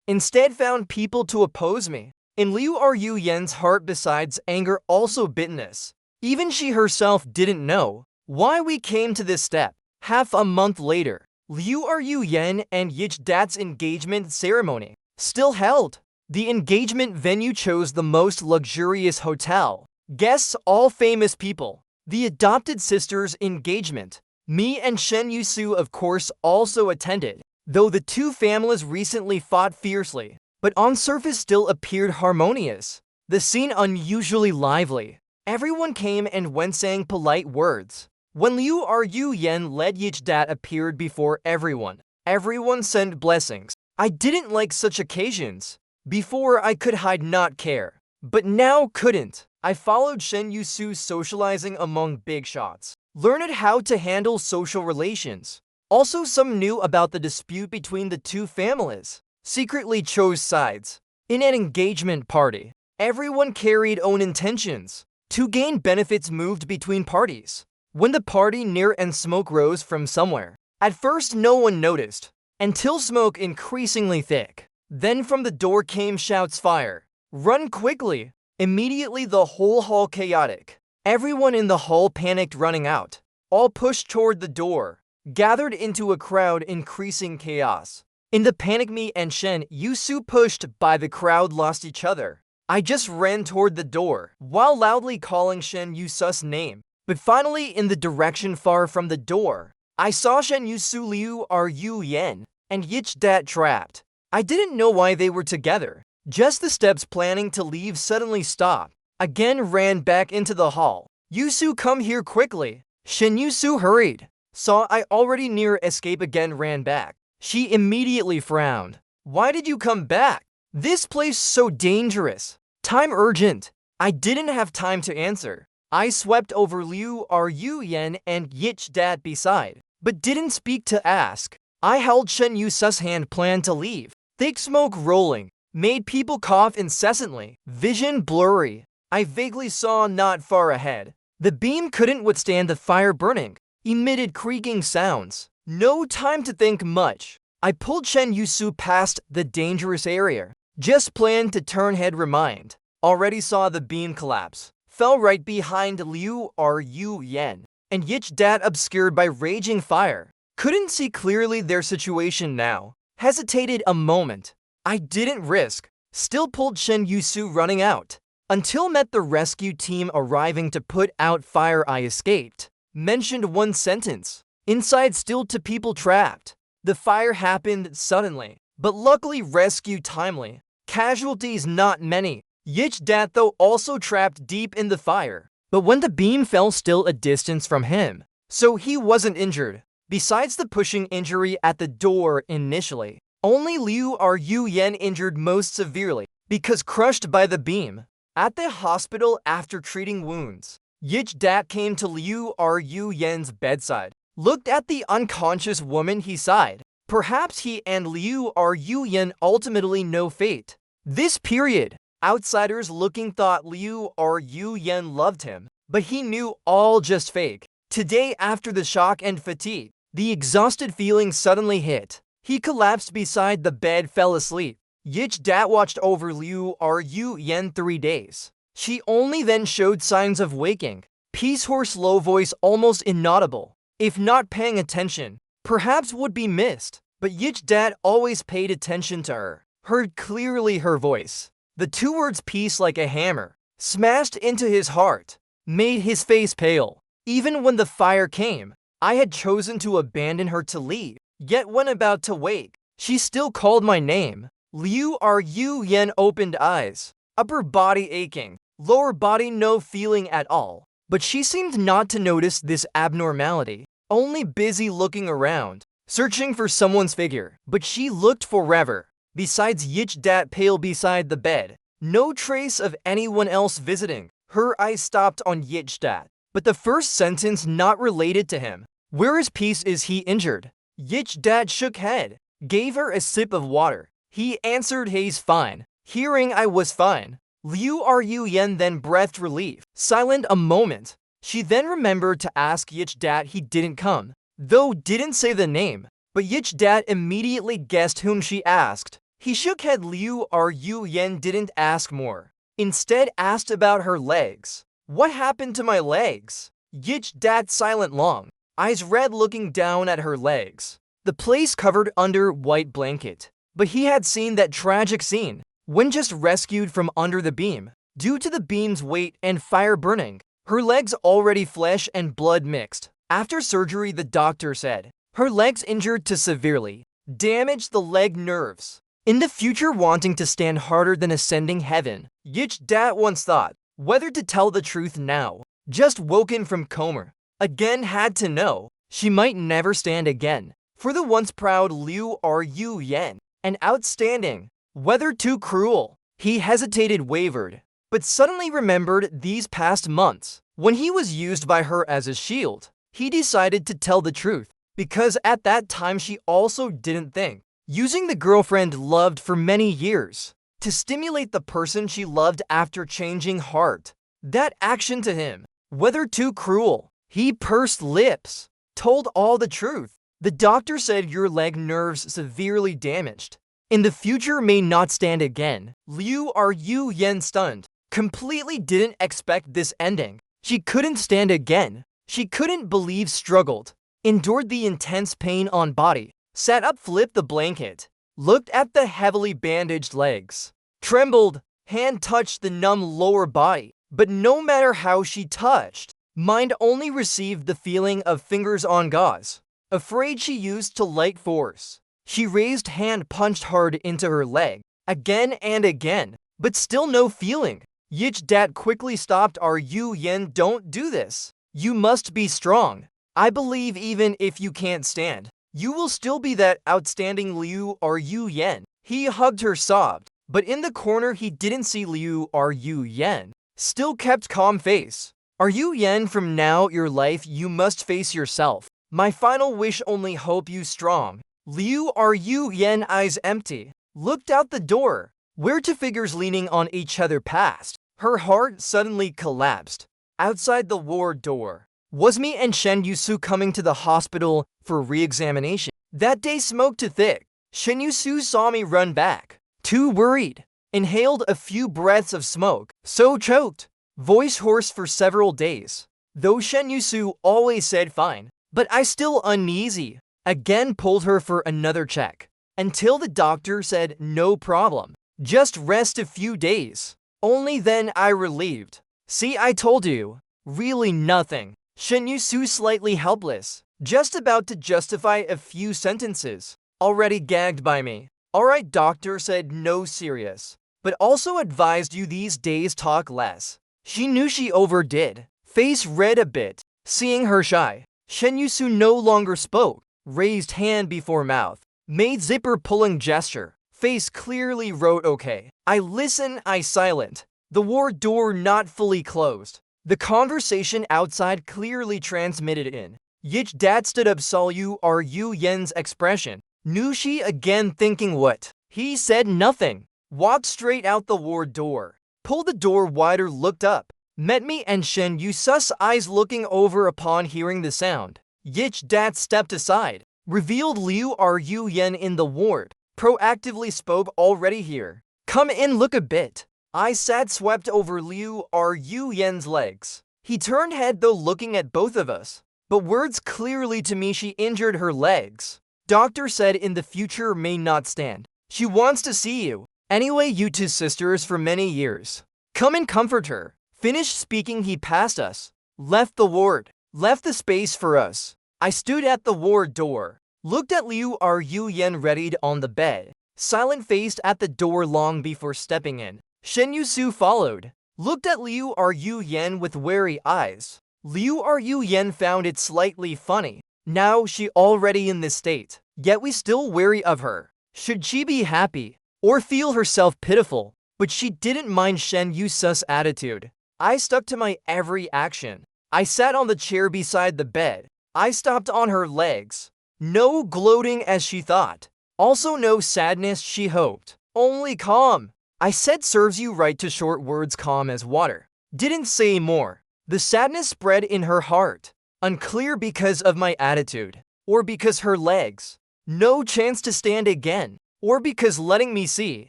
Instead found people to oppose me. In Liu Ru Yen's heart besides anger also bitterness. Even she herself didn't know why we came to this step. Half a month later, Liu Ru Yen and Yichdat's engagement ceremony still held. The engagement venue chose the most luxurious hotel. Guests all famous people. The adopted sister's engagement. Me and Shen Yusu of course also attended, though the two families recently fought fiercely, but on surface still appeared harmonious. The scene unusually lively. Everyone came and went saying polite words. When Liu Ru Yen led Yichdat appeared before everyone, everyone sent blessings. I didn't like such occasions. Before I could hide not care, but now couldn't. I followed Shen Yusu socializing among big shots, learned how to handle social relations. Also some knew about the dispute between the two families, secretly chose sides. In an engagement party, everyone carried own intentions. To gain benefits moved between parties. When the party near and smoke rose from somewhere, at first no one noticed, until smoke increasingly thick. Then from the door came shouts, fire, run quickly. Immediately the whole hall chaotic. Everyone in the hall panicked, running out. All pushed toward the door, gathered into a crowd, increasing chaos. In the panic, me and Shen Yusu, pushed by the crowd, lost each other. I just ran toward the door, while loudly calling Shen Yusu's name. But finally, in the direction far from the door, I saw Shen Yusu, Liu Ru Yen, and Yich Dat trapped. I didn't know why they were together. Just the steps planning to leave suddenly stopped. Again ran back into the hall. Yusu, come here quickly. Shen Yusu hurried. Saw I already near escape, again ran back. She immediately frowned. Why did you come back? This place so dangerous. Time urgent. I didn't have time to answer. I swept over Liu Ru Yen and Yich Dat beside, but didn't speak to ask. I held Shen Yusu's hand, planned to leave. Thick smoke rolling made people cough incessantly. Vision blurry. I vaguely saw not far ahead. The beam couldn't withstand the fire burning, emitted creaking sounds. No time to think much. I pulled Shen Yusu past the dangerous area. Just planned to turn head, remind. Already saw the beam collapse. Fell right behind Liu Ru Yen and Yich Dat, obscured by raging fire. Couldn't see clearly their situation now. Hesitated a moment. I didn't risk. Still pulled Shen Yusu, running out. Until met the rescue team arriving to put out fire. I escaped. Mentioned one sentence. Inside, still to people trapped. The fire happened suddenly, but luckily rescued timely. Casualties not many. Yich Dat though also trapped deep in the fire. But when the beam fell, still a distance from him, so he wasn't injured. Besides the pushing injury at the door initially, only Liu Ru Yen injured most severely because crushed by the beam. At the hospital, after treating wounds, Yich Dat came to Liu Ru Yen's bedside, looked at the unconscious woman. He sighed. Perhaps he and Liu Ru Yen ultimately know fate. This period, outsiders looking thought Liu Ru Yen loved him, but he knew all just fake. Today, after the shock and fatigue, the exhausted feeling suddenly hit. He collapsed beside the bed, fell asleep. Yich Dat watched over Liu Ru Yen 3 days. She only then showed signs of waking. Peace hoarse, low voice, almost inaudible. If not paying attention, perhaps would be missed. But Yich Dat always paid attention to her. Heard clearly her voice. The 2 words peace, like a hammer, smashed into his heart. Made his face pale. Even when the fire came, I had chosen to abandon her to leave. Yet when about to wake, she still called my name. Liu Ru Yen opened eyes. Upper body aching. Lower body no feeling at all. But she seemed not to notice this abnormality. Only busy looking around, searching for someone's figure. But she looked forever. Besides Yich Dat pale beside the bed. No trace of anyone else visiting. Her eyes stopped on Yich Dat. But the first sentence not related to him. Where is peace? Is he injured? Yich Dat shook head. Gave her a sip of water. He answered, he's fine. Hearing I was fine. Liu Ru Yen then breathed relief. Silent a moment. She then remembered to ask Yich Dat. He didn't come, though didn't say the name. But Yich Dat immediately guessed whom she asked. He shook head. Liu Ru Yen didn't ask more. Instead asked about her legs. What happened to my legs? Yich Dat silent long. Eyes red, looking down at her legs. The place covered under white blanket. But he had seen that tragic scene when just rescued from under the beam. Due to the beam's weight and fire burning, her legs already flesh and blood mixed. After surgery, the doctor said, her legs injured to severely damaged the leg nerves. In the future, wanting to stand harder than ascending heaven. Yich Dat once thought whether to tell the truth now. Just woken from coma. Again had to know she might never stand again. For the once proud Liu Ru Yen. And outstanding. Whether too cruel. He hesitated, wavered, but suddenly remembered these past months, when he was used by her as a shield. He decided to tell the truth, because at that time she also didn't think. Using the girlfriend loved for many years, to stimulate the person she loved after changing heart. That action to him, whether too cruel. He pursed lips, told all the truth. The doctor said your leg nerves severely damaged. In the future may not stand again. Liu Ru Yen stunned. Completely didn't expect this ending. She couldn't stand again. She couldn't believe, struggled, endured the intense pain on body, sat up, flipped the blanket, looked at the heavily bandaged legs, trembled, hand touched the numb lower body. But no matter how she touched, mind only received the feeling of fingers on gauze. Afraid, she used to light force. She raised hand, punched hard into her leg, again and again, but still no feeling. Yich Dat quickly stopped. Are you Yen? Don't do this. You must be strong. I believe even if you can't stand, you will still be that outstanding Liu. Are you Yen? He hugged her, sobbed, but in the corner he didn't see Liu. Are you Yen? Still kept calm face. Are you Yen? From now your life you must face yourself. My final wish, only hope you strong. Liu. Are you Yen? Eyes empty, looked out the door, where two figures leaning on each other passed. Her heart suddenly collapsed. Outside the ward door was me and Shen Yusu coming to the hospital for re-examination. That day smoked too thick. Shen Yusu saw me run back, too worried, inhaled a few breaths of smoke, so choked, voice hoarse for several days. Though Shen Yusu always said fine, but I still uneasy. Again pulled her for another check, until the doctor said no problem, just rest a few days. Only then I relieved. See, I told you. Really nothing. Shen Yusu slightly helpless, just about to justify a few sentences, already gagged by me. Alright, doctor said no serious, but also advised you these days talk less. She knew she overdid. Face red a bit, seeing her shy. Shen Yusu no longer spoke, raised hand before mouth, made zipper pulling gesture. Face clearly wrote okay. I listen, I silent. The ward door not fully closed. The conversation outside clearly transmitted in. Yich Dat stood up, saw you. Are you Yen's expression. Knew she again, thinking what? He said nothing. Walked straight out the ward door. Pulled the door wider, looked up. Met me and Shen Yusu's eyes looking over upon hearing the sound. Yich Dat stepped aside. Revealed Liu. Are you Yen in the ward? Proactively spoke, already here. Come in, look a bit. I sat, swept over Liu. Are you Yen's legs? He turned head, though looking at both of us, but words clearly to me. She injured her legs. Doctor said in the future may not stand. She wants to see you. Anyway, you two sisters for many years. Come and comfort her. Finished speaking, he passed us. Left the ward. Left the space for us. I stood at the ward door. Looked at Liu. Are you Yen? Readied on the bed. Silent-faced at the door long before stepping in. Shen Yusu followed. Looked at Liu. Are you Yen? With wary eyes. Liu. Are you Yen? Found it slightly funny. Now she already in this state, yet we still wary of her. Should she be happy or feel herself pitiful? But she didn't mind Shen Yusu's attitude. I stuck to my every action. I sat on the chair beside the bed. I stopped on her legs. No gloating as she thought. Also no sadness she hoped. Only calm. I said, serves you right, to short words, calm as water. Didn't say more. The sadness spread in her heart. Unclear because of my attitude, or because her legs. No chance to stand again, or because letting me see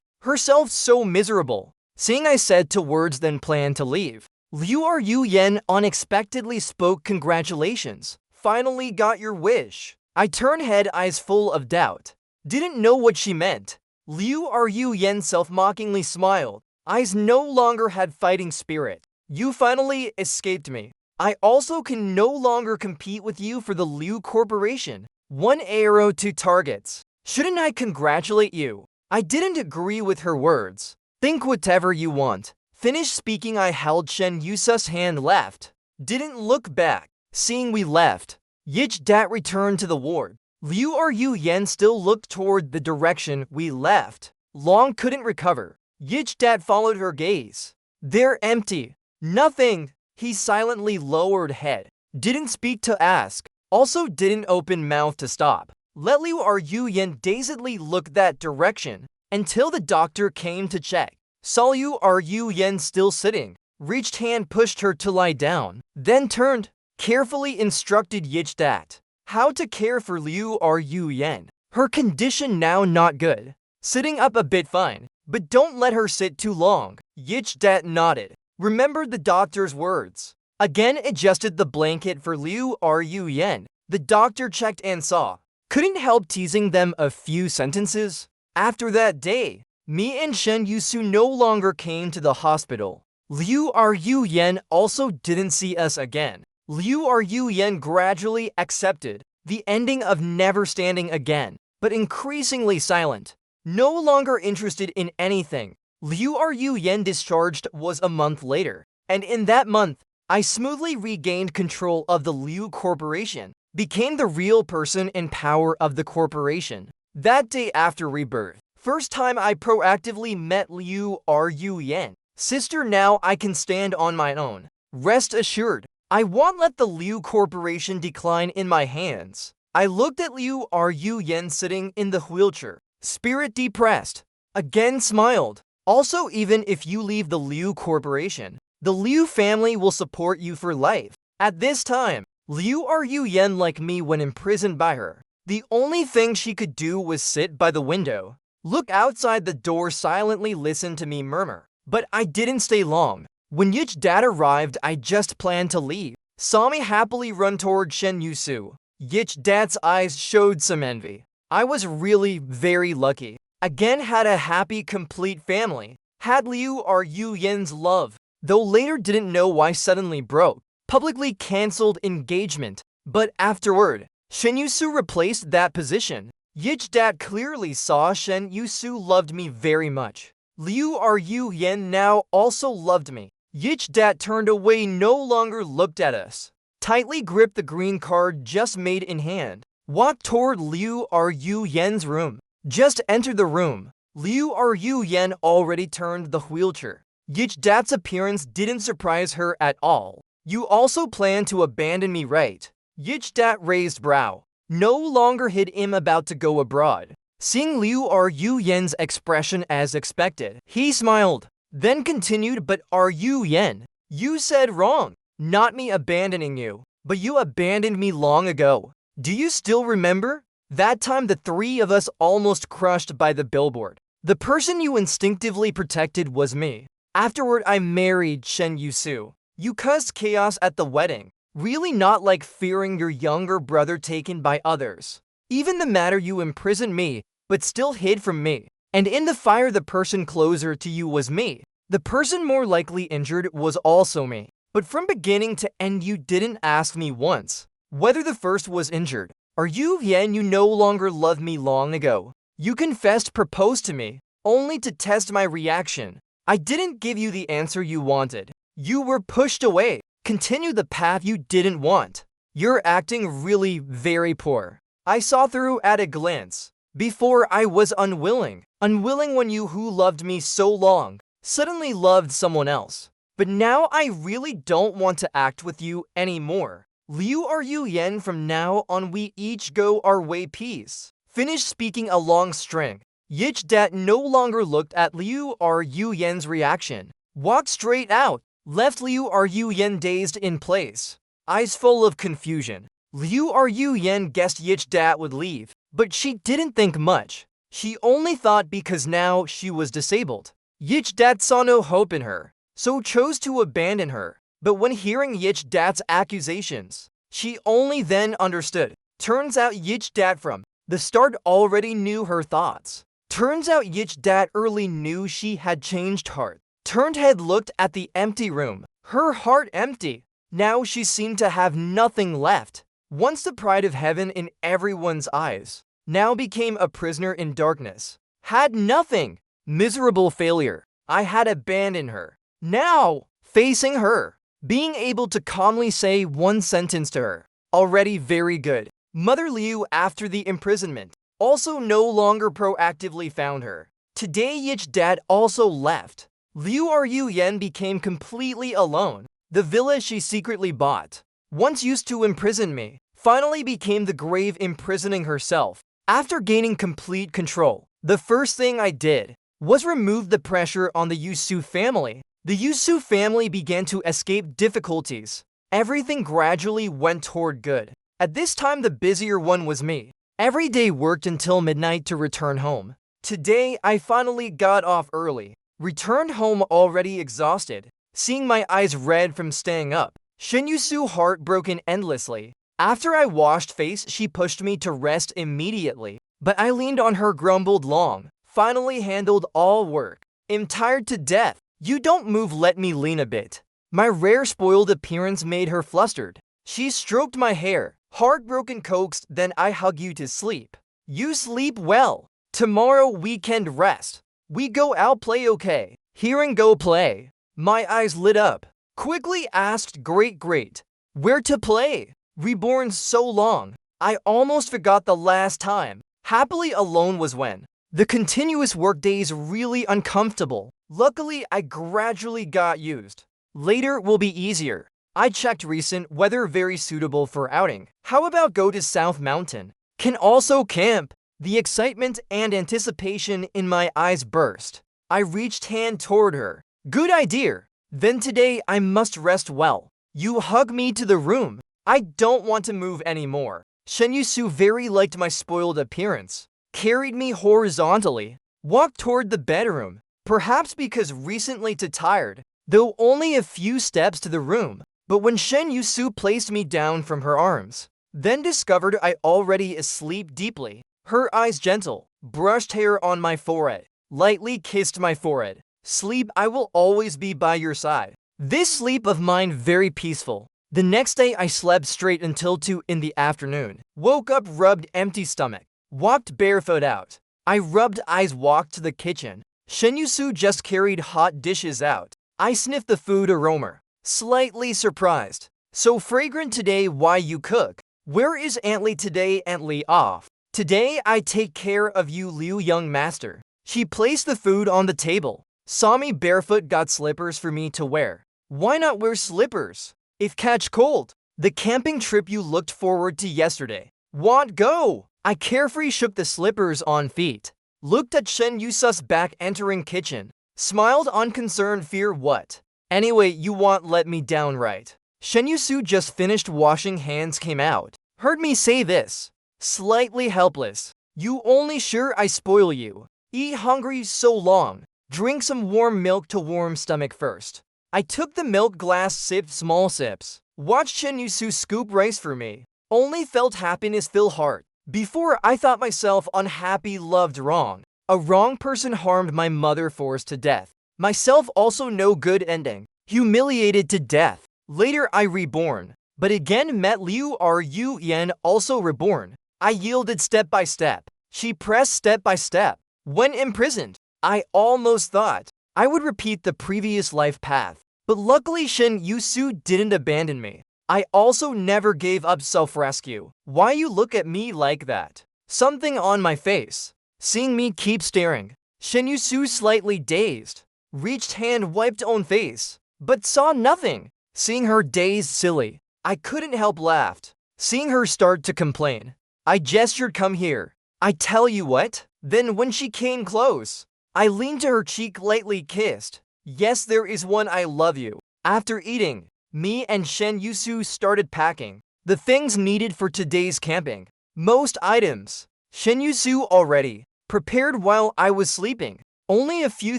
herself so miserable. Seeing I said to words, then planned to leave. Liu. Are you Yen? Unexpectedly spoke, congratulations. Finally got your wish. I turned head, eyes full of doubt. Didn't know what she meant. Liu. Are you Yen? Self-mockingly smiled. Eyes no longer had fighting spirit. You finally escaped me. I also can no longer compete with you for the Liu Corporation. One arrow, two targets. Shouldn't I congratulate you? I didn't agree with her words. Think whatever you want. Finished speaking, I held Shen Yusu's hand, left. Didn't look back. Seeing we left, Yich Dat returned to the ward. Liu. Are you Yen? Still looked toward the direction we left. Long couldn't recover. Yich Dat followed her gaze. They're empty. Nothing. He silently lowered head. Didn't speak to ask. Also didn't open mouth to stop. Let Liu. Are you Yen? Dazedly look that direction until the doctor came to check. Saw you. Are you Yen? Still sitting. Reached hand, pushed her to lie down. Then turned. Carefully instructed Yich Dat how to care for Liu. Are you Yen? Her condition now not good. Sitting up a bit fine, but don't let her sit too long. Yich Dat nodded. Remembered the doctor's words. Again adjusted the blanket for Liu Ruyen. The doctor checked and saw. Couldn't help teasing them a few sentences. After that day, me and Shen Yusu no longer came to the hospital. Liu Ruyen also didn't see us again. Liu Ruyen gradually accepted the ending of never standing again, but increasingly silent. No longer interested in anything. Liu Ruyen discharged was a month later, and in that month, I smoothly regained control of the Liu Corporation, became the real person in power of the corporation. That day after rebirth, first time I proactively met Liu Ruyen. Sister, now I can stand on my own. Rest assured, I won't let the Liu Corporation decline in my hands. I looked at Liu Ruyen sitting in the wheelchair, spirit depressed. Again smiled. Also, even if you leave the Liu Corporation, the Liu family will support you for life. At this time, Liu Ruyen, like me when imprisoned by her, the only thing she could do was sit by the window, look outside the door, silently listen to me murmur. But I didn't stay long. When Yich Dad arrived, I just planned to leave. Saw me happily run toward Shen Yusu. Yich Dad's eyes showed some envy. I was really very lucky. Again had a happy, complete family. Had Liu Ruyen's love. Though later didn't know why suddenly broke. Publicly cancelled engagement. But afterward, Shen Yusu replaced that position. Yich Dad clearly saw Shen Yusu loved me very much. Liu Ruyen now also loved me. Yich Dad turned away, no longer looked at us. Tightly gripped the green card just made in hand. Walked toward Liu Ruyen's room. Just entered the room. Liu Ruyen already turned the wheelchair. Yich Dad's appearance didn't surprise her at all. You also plan to abandon me, right? Yich Dad raised brow. No longer hid him about to go abroad. Seeing Liu Ruyen's expression as expected, he smiled, then continued, but Ruyen, you said wrong. Not me abandoning you, but you abandoned me long ago. Do you still remember? That time the three of us almost crushed by the billboard. The person you instinctively protected was me. Afterward, I married Shen Yusu. You caused chaos at the wedding. Really not like fearing your younger brother taken by others. Even the matter you imprisoned me, but still hid from me. And in the fire, the person closer to you was me. The person more likely injured was also me. But from beginning to end, you didn't ask me once whether the first was injured. Ruyen, you no longer loved me long ago. You confessed, proposed to me, only to test my reaction. I didn't give you the answer you wanted. You were pushed away. Continue the path you didn't want. You're acting really very poor. I saw through at a glance. Before I was unwilling. Unwilling when you who loved me so long suddenly loved someone else. But now I really don't want to act with you anymore. Liu Ruyen, from now on we each go our way, peace. Finished speaking a long string. Yich Dad no longer looked at Liu Ruyen's reaction. Walked straight out. Left Liu Ruyen dazed in place. Eyes full of confusion. Liu Ruyen guessed Yich Dad would leave, but she didn't think much. She only thought because now she was disabled. Yich Dad saw no hope in her, so chose to abandon her. But when hearing Yich Dad's accusations, she only then understood. Turns out Yich Dad from the start already knew her thoughts. Turns out Yich Dad early knew she had changed heart. Turned head, looked at the empty room. Her heart empty. Now she seemed to have nothing left. Once the pride of heaven in everyone's eyes, now became a prisoner in darkness. Had nothing. Miserable failure. I had abandoned her. Now, facing her, being able to calmly say one sentence to her. Already very good. Mother Liu, after the imprisonment, also no longer proactively found her. Today Yich Dad also left. Liu Ruyen became completely alone. The villa she secretly bought, once used to imprison me, finally became the grave imprisoning herself. After gaining complete control, the first thing I did was remove the pressure on the Yusu family. The Yusu family began to escape difficulties. Everything gradually went toward good. At this time, the busier one was me. Every day worked until midnight to return home. Today, I finally got off early. Returned home already exhausted, seeing my eyes red from staying up. Shin Yusu heartbroken endlessly. After I washed face, she pushed me to rest immediately. But I leaned on her, grumbled long. Finally handled all work. Am tired to death. You don't move, let me lean a bit. My rare spoiled appearance made her flustered. She stroked my hair, heartbroken coaxed, then I hug you to sleep. You sleep well. Tomorrow weekend rest. We go out play, okay? Hearing go play. My eyes lit up. Quickly asked, great. Where to play? Reborn so long. I almost forgot the last time. Happily alone was when. The continuous workdays really uncomfortable. Luckily, I gradually got used. Later will be easier. I checked recent weather, very suitable for outing. How about go to South Mountain? Can also camp. The excitement and anticipation in my eyes burst. I reached hand toward her. Good idea. Then today I must rest well. You hug me to the room. I don't want to move anymore. Shin Yusu very liked my spoiled appearance. Carried me horizontally. Walked toward the bedroom. Perhaps because recently too tired. Though only a few steps to the room. But when Shin Yusu placed me down from her arms. Then discovered I already asleep deeply. Her eyes gentle. Brushed hair on my forehead. Lightly kissed my forehead. Sleep, I will always be by your side. This sleep of mine very peaceful. The next day I slept straight until 2 in the afternoon. Woke up, rubbed empty stomach. Walked barefoot out. I rubbed eyes, walked to the kitchen. Shin Yusu just carried hot dishes out. I sniffed the food aroma. Slightly surprised. So fragrant today, why you cook? Where is Aunt Lee today? Aunt Lee off. Today I take care of you, Liu, young master. She placed the food on the table. Saw me barefoot, got slippers for me to wear. Why not wear slippers? If catch cold. The camping trip you looked forward to yesterday. Want go? I carefree shook the slippers on feet. Looked at Shin Yusu's back entering kitchen. Smiled unconcerned, fear what? Anyway, you want let me down, right? Shin Yusu just finished washing hands, came out. Heard me say this. Slightly helpless. You only sure I spoil you. Eat hungry so long. Drink some warm milk to warm stomach first. I took the milk glass, sipped small sips. Watched Shin Yusu scoop rice for me. Only felt happiness fill heart. Before I thought myself unhappy, loved wrong. A wrong person harmed my mother, forced to death. Myself also no good ending. Humiliated to death. Later I reborn. But again met Liu Ru Yen, also reborn. I yielded step by step. She pressed step by step. When imprisoned, I almost thought I would repeat the previous life path. But luckily Shin Yusu didn't abandon me. I also never gave up self-rescue. Why you look at me like that? Something on my face. Seeing me keep staring. Shin Yusu slightly dazed. Reached hand, wiped own face. But saw nothing. Seeing her dazed, silly. I couldn't help laughed. Seeing her start to complain. I gestured, come here. I tell you what. Then when she came close, I leaned to her cheek, lightly kissed. Yes, there is one, I love you. After eating, me and Shin Yusu started packing the things needed for today's camping. Most items, Shin Yusu already prepared while I was sleeping. Only a few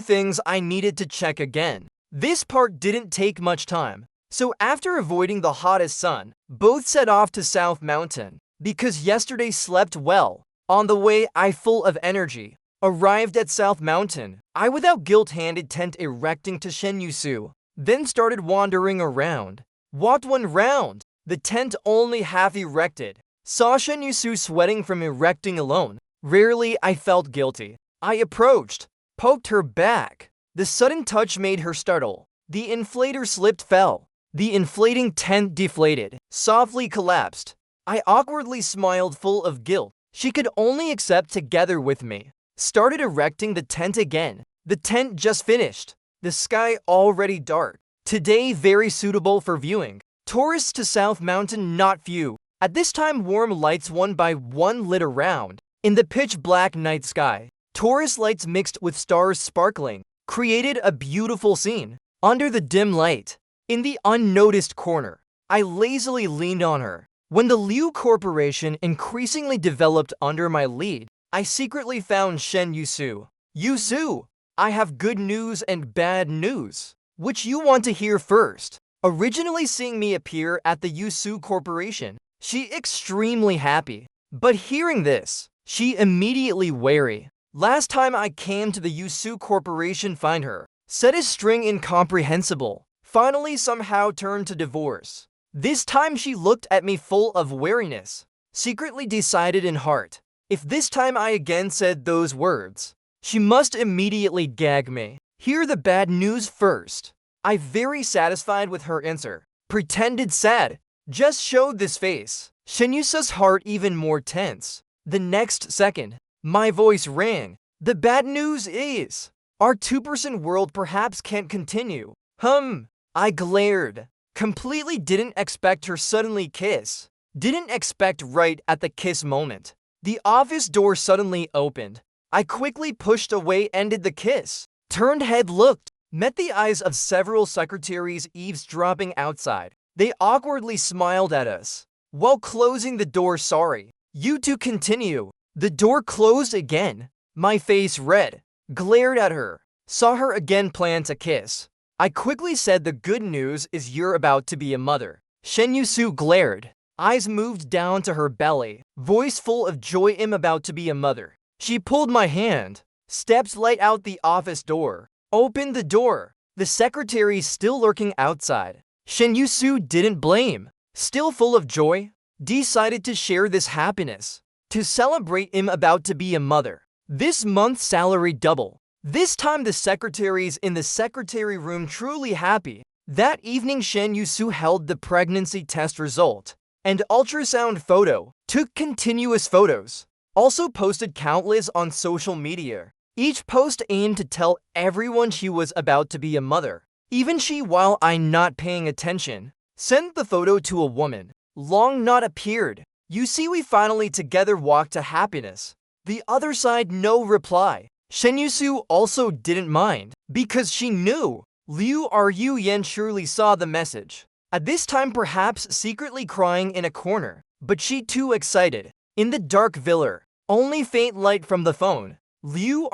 things I needed to check again. This part didn't take much time. So after avoiding the hottest sun, both set off to South Mountain. Because yesterday slept well. On the way, I full of energy. Arrived at South Mountain. I without guilt handed tent erecting to Shin Yusu. Then started wandering around. Walked one round. The tent only half erected. Saw Shin Yusu sweating from erecting alone. Rarely I felt guilty. I approached. Poked her back. The sudden touch made her startle. The inflator slipped, fell. The inflating tent deflated. Softly collapsed. I awkwardly smiled, full of guilt. She could only accept together with me. Started erecting the tent again. The tent just finished. The sky already dark. Today very suitable for viewing. Tourists to South Mountain not few. At this time warm lights one by one lit around. In the pitch black night sky, tourist lights mixed with stars sparkling, created a beautiful scene. Under the dim light, in the unnoticed corner, I lazily leaned on her. When the Liu Corporation increasingly developed under my lead, I secretly found Shin Yusu. Yusu, I have good news and bad news. Which you want to hear first? Originally seeing me appear at the Yusu Corporation, she extremely happy. But hearing this, she immediately wary. Last time I came to the Yusu Corporation find her, said a string incomprehensible, finally somehow turned to divorce. This time she looked at me full of wariness, secretly decided in heart, if this time I again said those words, she must immediately gag me. Hear the bad news first. I very satisfied with her answer, pretended sad, just showed this face. Shenyusa's heart even more tense. The next second, my voice rang. The bad news is, our two-person world perhaps can't continue. I glared. Completely didn't expect her suddenly kiss. Didn't expect right at the kiss moment. The office door suddenly opened. I quickly pushed away, ended the kiss. Turned head, looked, met the eyes of several secretaries eavesdropping outside. They awkwardly smiled at us. While closing the door, sorry. You two continue. The door closed again. My face red. Glared at her. Saw her again plan to kiss. I quickly said the good news is you're about to be a mother. Shenyusu glared. Eyes moved down to her belly. Voice full of joy, I'm about to be a mother. She pulled my hand. Steps light out the office door. Opened the door. The secretary still lurking outside. Shenyusu didn't blame. Still full of joy. Decided to share this happiness. To celebrate I'm about to be a mother. This month's salary double. This time the secretaries in the secretary room truly happy. That evening Shenyusu held the pregnancy test result and ultrasound photo. Took continuous photos. Also posted countless on social media. Each post aimed to tell everyone she was about to be a mother. Even she, while I not paying attention, sent the photo to a woman. Long not appeared. You see, we finally together walked to happiness. The other side, no reply. Shenyusu also didn't mind, because she knew Liu Yen surely saw the message. At this time perhaps secretly crying in a corner, but she too excited. In the dark villa, only faint light from the phone. Liu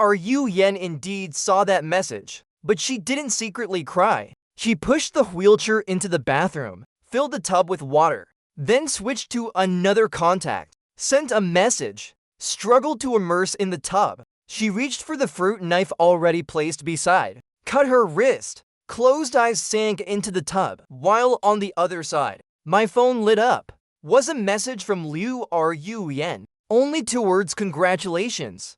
Yen indeed saw that message, but she didn't secretly cry. She pushed the wheelchair into the bathroom, filled the tub with water, then switched to another contact, sent a message, struggled to immerse in the tub. She reached for the fruit knife already placed beside, cut her wrist, closed eyes sank into the tub, while on the other side, my phone lit up. Was a message from Liu Yen. Only 2 words, congratulations.